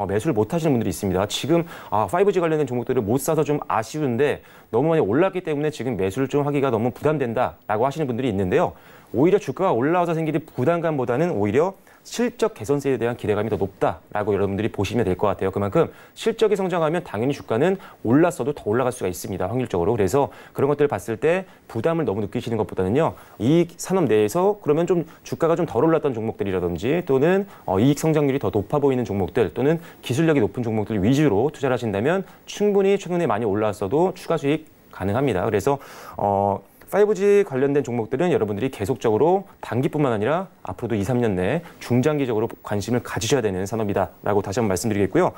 매수를 못 하시는 분들이 있습니다. 지금 5G 관련된 종목들을 못 사서 좀 아쉬운데 너무 많이 올랐기 때문에 지금 매수를 좀 하기가 너무 부담된다라고 하시는 분들이 있는데요. 오히려 주가가 올라와서 생기는 부담감보다는 오히려 실적 개선세에 대한 기대감이 더 높다라고 여러분들이 보시면 될 것 같아요. 그만큼 실적이 성장하면 당연히 주가는 올랐어도 더 올라갈 수가 있습니다. 확률적으로. 그래서 그런 것들을 봤을 때 부담을 너무 느끼시는 것보다는요. 이 산업 내에서 그러면 좀 주가가 좀 덜 올랐던 종목들이라든지 또는 이익 성장률이 더 높아 보이는 종목들 또는 기술력이 높은 종목들 위주로 투자를 하신다면 충분히 최근에 많이 올라왔어도 추가 수익 가능합니다. 그래서 5G 관련된 종목들은 여러분들이 계속적으로 단기뿐만 아니라 앞으로도 2, 3년 내에 중장기적으로 관심을 가지셔야 되는 산업이다라고 다시 한번 말씀드리겠고요.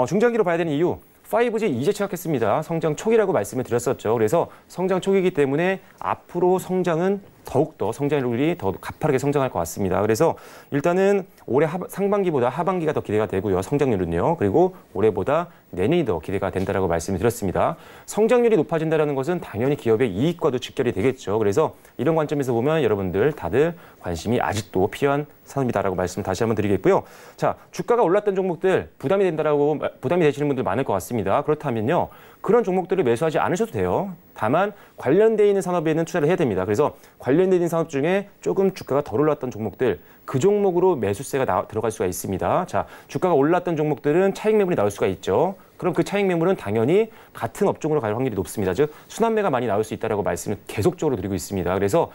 중장기로 봐야 되는 이유, 5G 이제 시작했습니다. 성장 초기라고 말씀을 드렸었죠. 그래서 성장 초기이기 때문에 앞으로 성장은 더욱더 성장률이 더 가파르게 성장할 것 같습니다. 그래서 일단은 올해 상반기보다 하반기가 더 기대가 되고요. 성장률은요. 그리고 올해보다 내년이 더 기대가 된다라고 말씀을 드렸습니다. 성장률이 높아진다는 것은 당연히 기업의 이익과도 직결이 되겠죠. 그래서 이런 관점에서 보면 여러분들 다들 관심이 아직도 필요한 산업이다라고 말씀 다시 한번 드리겠고요. 자, 주가가 올랐던 종목들 부담이 되시는 분들 많을 것 같습니다. 그렇다면요. 그런 종목들을 매수하지 않으셔도 돼요. 다만 관련되어 있는 산업에는 투자를 해야 됩니다. 그래서 관련되어 있는 산업 중에 조금 주가가 덜 올랐던 종목들, 그 종목으로 매수세가 들어갈 수가 있습니다. 자, 주가가 올랐던 종목들은 차익 매물이 나올 수가 있죠. 그럼 그 차익 매물은 당연히 같은 업종으로 갈 확률이 높습니다. 즉 순환매가 많이 나올 수 있다라고 말씀을 계속적으로 드리고 있습니다. 그래서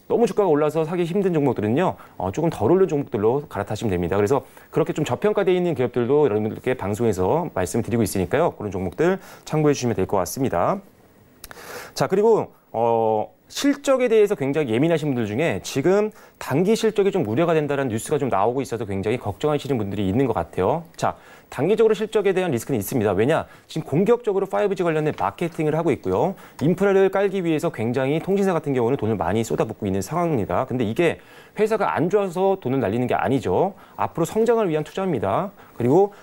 너무 주가가 올라서 사기 힘든 종목들은요, 조금 덜 오른 종목들로 갈아타시면 됩니다. 그래서 그렇게 좀 저평가되어 있는 기업들도 여러분들께 방송에서 말씀을 드리고 있으니까요. 그런 종목들 참고해 주시면 될 것 같습니다. 자, 그리고 실적에 대해서 굉장히 예민하신 분들 중에 지금 단기 실적이 좀 우려가 된다는 뉴스가 좀 나오고 있어서 굉장히 걱정하시는 분들이 있는 것 같아요. 자, 단기적으로 실적에 대한 리스크는 있습니다. 왜냐? 지금 공격적으로 5G 관련된 마케팅을 하고 있고요. 인프라를 깔기 위해서 굉장히 통신사 같은 경우는 돈을 많이 쏟아붓고 있는 상황입니다. 근데 이게 회사가 안 좋아서 돈을 날리는 게 아니죠. 앞으로 성장을 위한 투자입니다. 그리고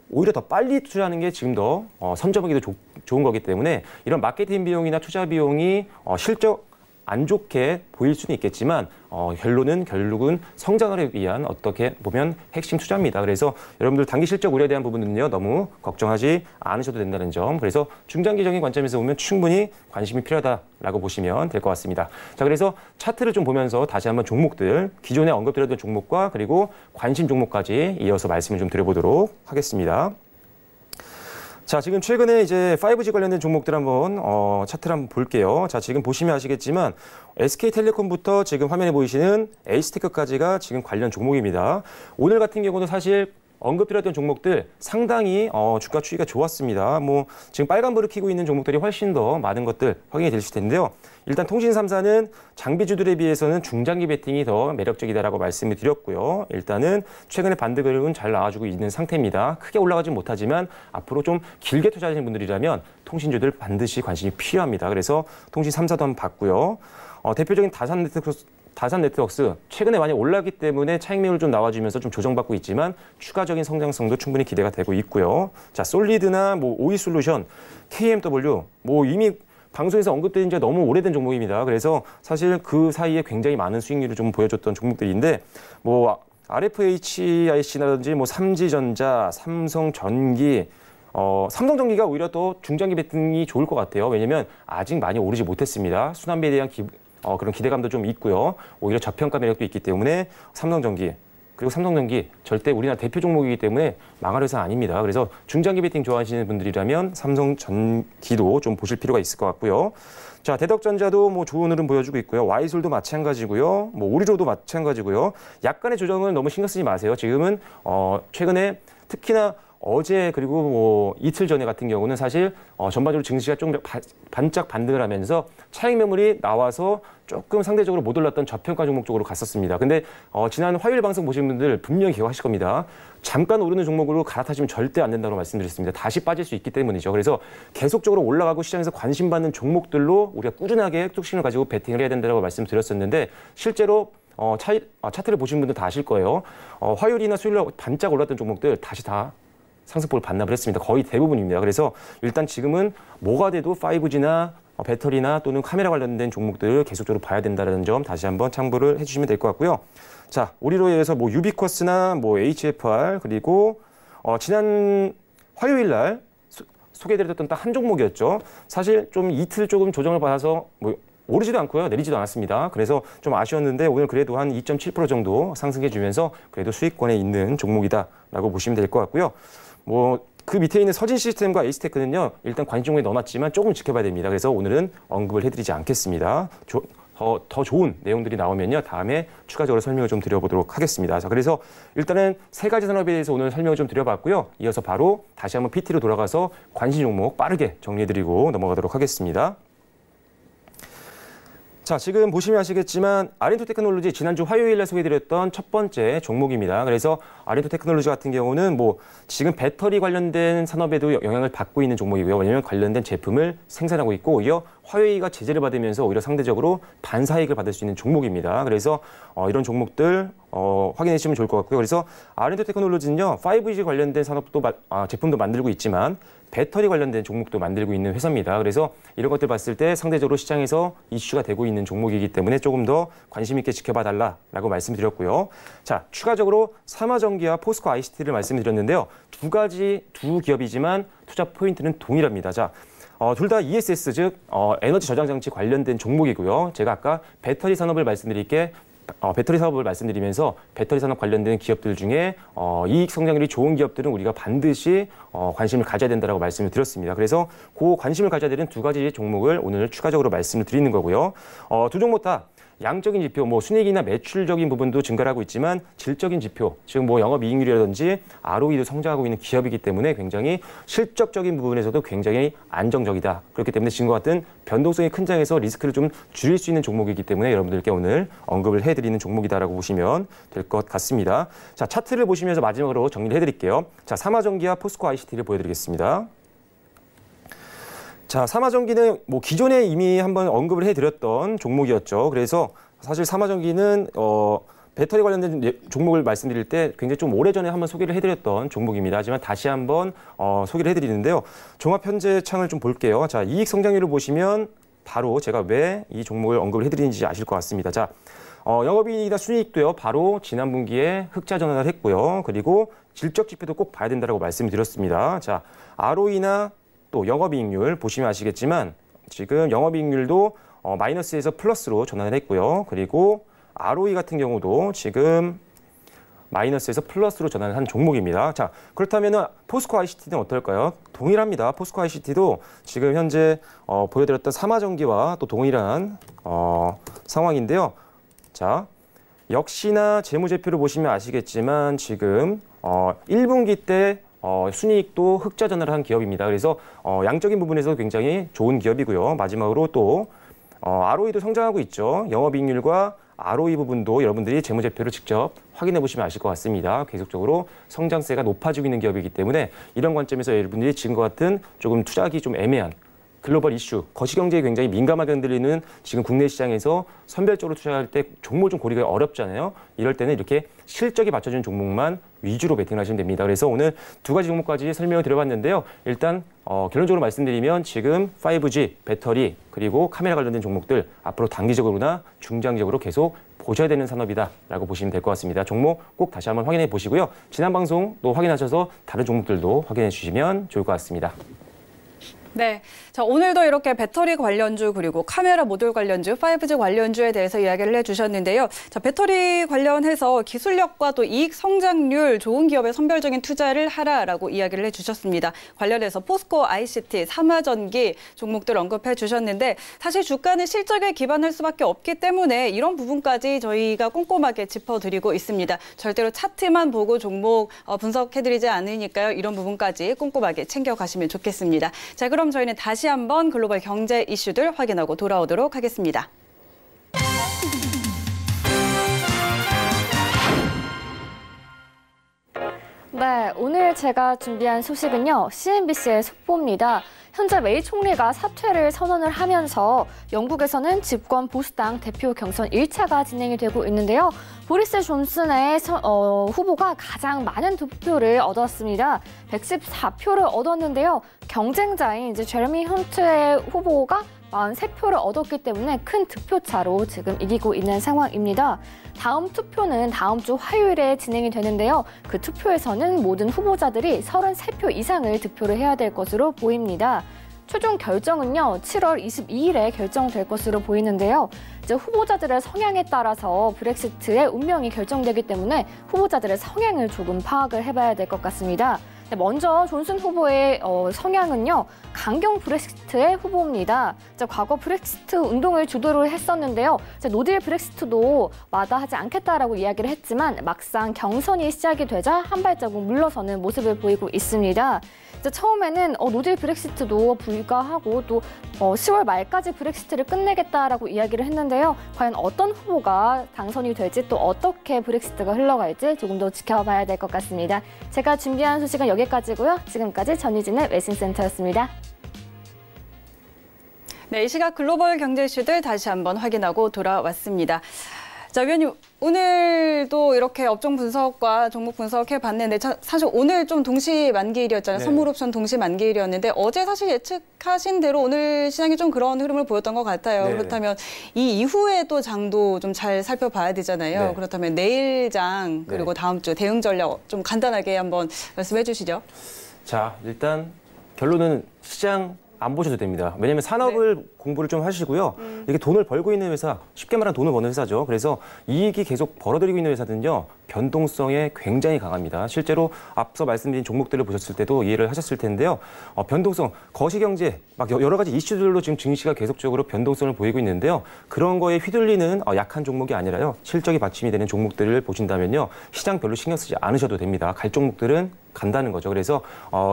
오히려 더 빨리 투자하는 게 지금 더 선점하기도 좋은 거기 때문에 이런 마케팅 비용이나 투자 비용이 실적 안 좋게 보일 수는 있겠지만 결국은 성장을 위한 어떻게 보면 핵심 투자입니다. 그래서 여러분들 단기 실적 우려에 대한 부분은요, 너무 걱정하지 않으셔도 된다는 점. 그래서 중장기적인 관점에서 보면 충분히 관심이 필요하다라고 보시면 될 것 같습니다. 자, 그래서 차트를 좀 보면서 다시 한번 종목들, 기존에 언급드렸던 종목과 그리고 관심 종목까지 이어서 말씀을 좀 드려보도록 하겠습니다. 자, 지금 최근에 이제 5G 관련된 종목들 한번 차트를 한번 볼게요. 자, 지금 보시면 아시겠지만 SK텔레콤부터 지금 화면에 보이시는 H테크까지가 지금 관련 종목입니다. 오늘 같은 경우는 사실 언급드렸던 종목들 상당히 주가 추이가 좋았습니다. 뭐 지금 빨간불을 켜고 있는 종목들이 훨씬 더 많은 것들 확인이 되실 텐데요. 일단 통신 3사는 장비주들에 비해서는 중장기 베팅이 더 매력적이다라고 말씀을 드렸고요. 일단은 최근에 반등 그림은 잘 나와주고 있는 상태입니다. 크게 올라가진 못하지만 앞으로 좀 길게 투자하시는 분들이라면 통신주들 반드시 관심이 필요합니다. 그래서 통신 3사도 한번 봤고요. 대표적인 다산 네트워크스 최근에 많이 올랐기 때문에 차익 매물 좀 나와주면서 좀 조정받고 있지만 추가적인 성장성도 충분히 기대가 되고 있고요. 자, 솔리드나 뭐 오이솔루션, KMW 뭐 이미 방송에서 언급된 지 너무 오래된 종목입니다. 그래서 사실 그 사이에 굉장히 많은 수익률을 좀 보여줬던 종목들인데 뭐 RFHIC라든지 뭐 삼지전자, 삼성전기 삼성전기가 오히려 또 중장기 베팅이 좋을 것 같아요. 왜냐면 아직 많이 오르지 못했습니다. 순환매에 대한 그런 기대감도 좀 있고요. 오히려 저평가 매력도 있기 때문에 삼성전기, 그리고 삼성전기 절대 우리나라 대표 종목이기 때문에 망할 회사 아닙니다. 그래서 중장기 베팅 좋아하시는 분들이라면 삼성전기도 좀 보실 필요가 있을 것 같고요. 자, 대덕전자도 뭐 좋은 흐름 보여주고 있고요. 와이솔도 마찬가지고요. 뭐 오리로도 마찬가지고요. 약간의 조정은 너무 신경 쓰지 마세요. 지금은 최근에 특히나 어제 그리고 뭐 이틀 전에 같은 경우는 사실 전반적으로 증시가 좀 반짝 반등을 하면서 차익 매물이 나와서 조금 상대적으로 못 올랐던 저평가 종목 쪽으로 갔었습니다. 근데 지난 화요일 방송 보신 분들 분명히 기억하실 겁니다. 잠깐 오르는 종목으로 갈아타시면 절대 안 된다고 말씀드렸습니다. 다시 빠질 수 있기 때문이죠. 그래서 계속적으로 올라가고 시장에서 관심받는 종목들로 우리가 꾸준하게 뚝심을 가지고 베팅을 해야 된다고 말씀드렸었는데 실제로 차트를 보신 분들 다 아실 거예요. 화요일이나 수요일에 반짝 올랐던 종목들 다시 다 상승폭을 반납을 했습니다. 거의 대부분입니다. 그래서 일단 지금은 뭐가 돼도 5G나 배터리나 또는 카메라 관련된 종목들을 계속적으로 봐야 된다는 점 다시 한번 참고를 해주시면 될 것 같고요. 자, 우리로에서 뭐 유비쿼스나 뭐 HFR 그리고 지난 화요일 날 소개해드렸던 딱 한 종목이었죠. 사실 좀 이틀 조금 조정을 받아서 뭐 오르지도 않고요. 내리지도 않았습니다. 그래서 좀 아쉬웠는데 오늘 그래도 한 2.7% 정도 상승해주면서 그래도 수익권에 있는 종목이다라고 보시면 될 것 같고요. 뭐 그 밑에 있는 서진 시스템과 에이스테크는요. 일단 관심 종목에 넣어놨지만 조금 지켜봐야 됩니다. 그래서 오늘은 언급을 해드리지 않겠습니다. 더 좋은 내용들이 나오면요. 다음에 추가적으로 설명을 좀 드려보도록 하겠습니다. 자, 그래서 일단은 세 가지 산업에 대해서 오늘 설명을 좀 드려봤고요. 이어서 바로 다시 한번 PT로 돌아가서 관심 종목 빠르게 정리해드리고 넘어가도록 하겠습니다. 자, 지금 보시면 아시겠지만 아린토 테크놀로지 지난주 화요일에 소개해드렸던 첫 번째 종목입니다. 그래서 아린토 테크놀로지 같은 경우는 뭐 지금 배터리 관련된 산업에도 영향을 받고 있는 종목이고요. 왜냐하면 관련된 제품을 생산하고 있고 오히려 화웨이가 제재를 받으면서 오히려 상대적으로 반사이익을 받을 수 있는 종목입니다. 그래서 이런 종목들 확인해 주시면 좋을 것 같고요. 그래서 아린토 테크놀로지는요, 5G 관련된 산업도 제품도 만들고 있지만 배터리 관련된 종목도 만들고 있는 회사입니다. 그래서 이런 것들 봤을 때 상대적으로 시장에서 이슈가 되고 있는 종목이기 때문에 조금 더 관심 있게 지켜봐달라고 말씀드렸고요. 자, 추가적으로 삼화전기와 포스코 ICT를 말씀드렸는데요. 두 기업이지만 투자 포인트는 동일합니다. 자, 둘 다 ESS, 즉 에너지 저장 장치 관련된 종목이고요. 제가 아까 배터리 산업을 배터리 사업을 말씀드리면서 배터리 산업 관련된 기업들 중에 이익 성장률이 좋은 기업들은 우리가 반드시 관심을 가져야 된다고 말씀을 드렸습니다. 그래서 그 관심을 가져야 되는 두 가지 종목을 오늘 추가적으로 말씀을 드리는 거고요. 두 종목 다 양적인 지표, 뭐 순이익이나 매출적인 부분도 증가를 하고 있지만 질적인 지표, 즉 뭐 영업이익률이라든지 ROE도 성장하고 있는 기업이기 때문에 굉장히 실적적인 부분에서도 굉장히 안정적이다. 그렇기 때문에 지금과 같은 변동성이 큰 장에서 리스크를 좀 줄일 수 있는 종목이기 때문에 여러분들께 오늘 언급을 해드리는 종목이다라고 보시면 될 것 같습니다. 자, 차트를 보시면서 마지막으로 정리를 해드릴게요. 자, 삼화전기와 포스코 ICT를 보여드리겠습니다. 자, 삼화전기는 뭐 기존에 이미 한번 언급을 해드렸던 종목이었죠. 그래서 사실 삼화전기는 배터리 관련된 종목을 말씀드릴 때 굉장히 좀 오래전에 한번 소개를 해드렸던 종목입니다. 하지만 다시 한번 소개를 해드리는데요. 종합 현재 창을 좀 볼게요. 자, 이익 성장률을 보시면 바로 제가 왜 이 종목을 언급을 해드리는지 아실 것 같습니다. 자, 영업이익이나 순이익도요, 바로 지난 분기에 흑자 전환을 했고요. 그리고 질적 지표도 꼭 봐야 된다고 말씀드렸습니다. 자, ROE나 또 영업이익률 보시면 아시겠지만 지금 영업이익률도 마이너스에서 플러스로 전환을 했고요. 그리고 ROE 같은 경우도 지금 마이너스에서 플러스로 전환을 한 종목입니다. 자, 그렇다면 포스코 ICT는 어떨까요? 동일합니다. 포스코 ICT도 지금 현재 보여드렸던 삼화전기와 또 동일한 상황인데요. 자, 역시나 재무제표를 보시면 아시겠지만 지금 1분기 때 순이익도 흑자 전환을 한 기업입니다. 그래서 양적인 부분에서 굉장히 좋은 기업이고요. 마지막으로 또 ROE도 성장하고 있죠. 영업이익률과 ROE 부분도 여러분들이 재무제표를 직접 확인해 보시면 아실 것 같습니다. 계속적으로 성장세가 높아지고 있는 기업이기 때문에 이런 관점에서 여러분들이 지금과 같은 조금 투자하기 좀 애매한 글로벌 이슈, 거시경제에 굉장히 민감하게 흔들리는 지금 국내 시장에서 선별적으로 투자할 때 종목 좀 고르기가 어렵잖아요. 이럴 때는 이렇게 실적이 받쳐주는 종목만 위주로 베팅을 하시면 됩니다. 그래서 오늘 두 가지 종목까지 설명을 드려봤는데요. 일단 결론적으로 말씀드리면 지금 5G, 배터리, 그리고 카메라 관련된 종목들 앞으로 단기적으로나 중장기적으로 계속 보셔야 되는 산업이다라고 보시면 될 것 같습니다. 종목 꼭 다시 한번 확인해 보시고요. 지난 방송도 확인하셔서 다른 종목들도 확인해 주시면 좋을 것 같습니다. 네, 자, 오늘도 이렇게 배터리 관련주 그리고 카메라 모듈 관련주, 5G 관련주에 대해서 이야기를 해주셨는데요. 자, 배터리 관련해서 기술력과 또 이익 성장률 좋은 기업에 선별적인 투자를 하라라고 이야기를 해주셨습니다. 관련해서 포스코 ICT, 삼화전기 종목들 언급해 주셨는데 사실 주가는 실적에 기반할 수밖에 없기 때문에 이런 부분까지 저희가 꼼꼼하게 짚어드리고 있습니다. 절대로 차트만 보고 종목 분석해드리지 않으니까요. 이런 부분까지 꼼꼼하게 챙겨가시면 좋겠습니다. 자, 그럼 저희는 다시 한번 글로벌 경제 이슈들 확인하고 돌아오도록 하겠습니다. 네, 오늘 제가 준비한 소식은요. CNBC의 속보입니다. 현재 메이 총리가 사퇴를 선언을 하면서 영국에서는 집권 보수당 대표 경선 1차가 진행이 되고 있는데요. 보리스 존슨의 후보가 가장 많은 득표를 얻었습니다. 114표를 얻었는데요. 경쟁자인 제레미 헌트의 후보가 43표를 얻었기 때문에 큰 득표차로 지금 이기고 있는 상황입니다. 다음 투표는 다음 주 화요일에 진행이 되는데요. 그 투표에서는 모든 후보자들이 33표 이상을 득표를 해야 될 것으로 보입니다. 최종 결정은요, 7월 22일에 결정될 것으로 보이는데요. 이제 후보자들의 성향에 따라서 브렉시트의 운명이 결정되기 때문에 후보자들의 성향을 조금 파악을 해봐야 될 것 같습니다. 먼저 존슨 후보의 성향은요, 강경 브렉시트의 후보입니다. 과거 브렉시트 운동을 주도를 했었는데요. 노딜 브렉시트도 마다하지 않겠다라고 이야기를 했지만 막상 경선이 시작이 되자 한 발자국 물러서는 모습을 보이고 있습니다. 이제 처음에는 노딜 브렉시트도 불가하고 또 10월 말까지 브렉시트를 끝내겠다라고 이야기를 했는데요. 과연 어떤 후보가 당선이 될지 또 어떻게 브렉시트가 흘러갈지 조금 더 지켜봐야 될 것 같습니다. 제가 준비한 소식은 여기까지고요. 지금까지 전희진의 외신센터였습니다. 네, 이 시각 글로벌 경제 이슈들 다시 한번 확인하고 돌아왔습니다. 자, 위원님, 오늘도 이렇게 업종 분석과 종목 분석해봤는데 사실 오늘 좀 동시 만기일이었잖아요. 네. 선물옵션 동시 만기일이었는데 어제 사실 예측하신 대로 오늘 시장이 좀 그런 흐름을 보였던 것 같아요. 네. 그렇다면 이 이후에 또 장도 좀 잘 살펴봐야 되잖아요. 네. 그렇다면 내일 장 그리고 다음 주 대응 전략 좀 간단하게 한번 말씀해 주시죠. 자, 일단 결론은 시장 안 보셔도 됩니다. 왜냐하면 산업을 공부를 좀 하시고요. 이게 돈을 벌고 있는 회사, 쉽게 말하면 돈을 버는 회사죠. 그래서 이익이 계속 벌어들이고 있는 회사들은요, 변동성에 굉장히 강합니다. 실제로 앞서 말씀드린 종목들을 보셨을 때도 이해를 하셨을 텐데요. 변동성, 거시경제, 막 여러 가지 이슈들로 지금 증시가 계속적으로 변동성을 보이고 있는데요. 그런 거에 휘둘리는 약한 종목이 아니라요. 실적이 받침이 되는 종목들을 보신다면요. 시장 별로 신경 쓰지 않으셔도 됩니다. 갈 종목들은 간다는 거죠. 그래서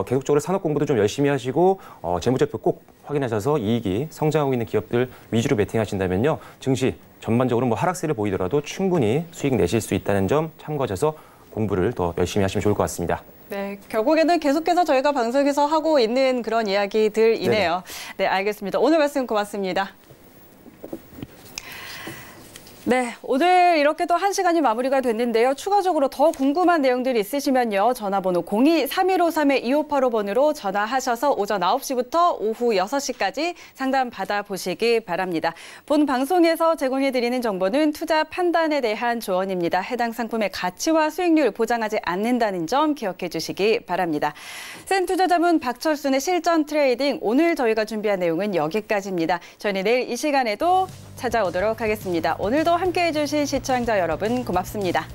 계속적으로 산업 공부도 좀 열심히 하시고 재무제표 꼭 확인하셔서 이익이 성장하고 있는 기업들 위주로 베팅하신다면요. 증시 전반적으로 뭐 하락세를 보이더라도 충분히 수익 내실 수 있다는 점 참고하셔서 공부를 더 열심히 하시면 좋을 것 같습니다. 네, 결국에는 계속해서 저희가 방송에서 하고 있는 그런 이야기들이네요. 네, 알겠습니다. 오늘 말씀 고맙습니다. 네, 오늘 이렇게 또 1시간이 마무리가 됐는데요. 추가적으로 더 궁금한 내용들이 있으시면요. 전화번호 02-3253-2585번으로 전화하셔서 오전 9시부터 오후 6시까지 상담 받아보시기 바랍니다. 본 방송에서 제공해드리는 정보는 투자 판단에 대한 조언입니다. 해당 상품의 가치와 수익률 보장하지 않는다는 점 기억해 주시기 바랍니다. 센투자자문 박철순의 실전 트레이딩, 오늘 저희가 준비한 내용은 여기까지입니다. 저희는 내일 이 시간에도 찾아오도록 하겠습니다. 오늘도 함께해 주신 시청자 여러분 고맙습니다.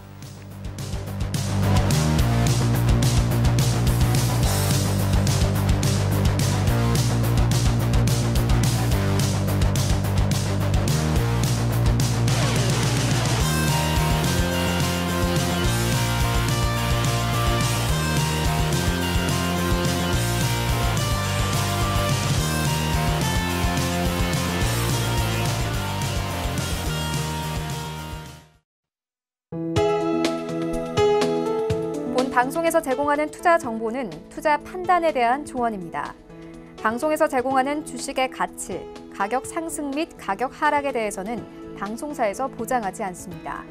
방송에서 제공하는 투자 정보는 투자 판단에 대한 조언입니다. 방송에서 제공하는 주식의 가치, 가격 상승 및 가격 하락에 대해서는 방송사에서 보장하지 않습니다.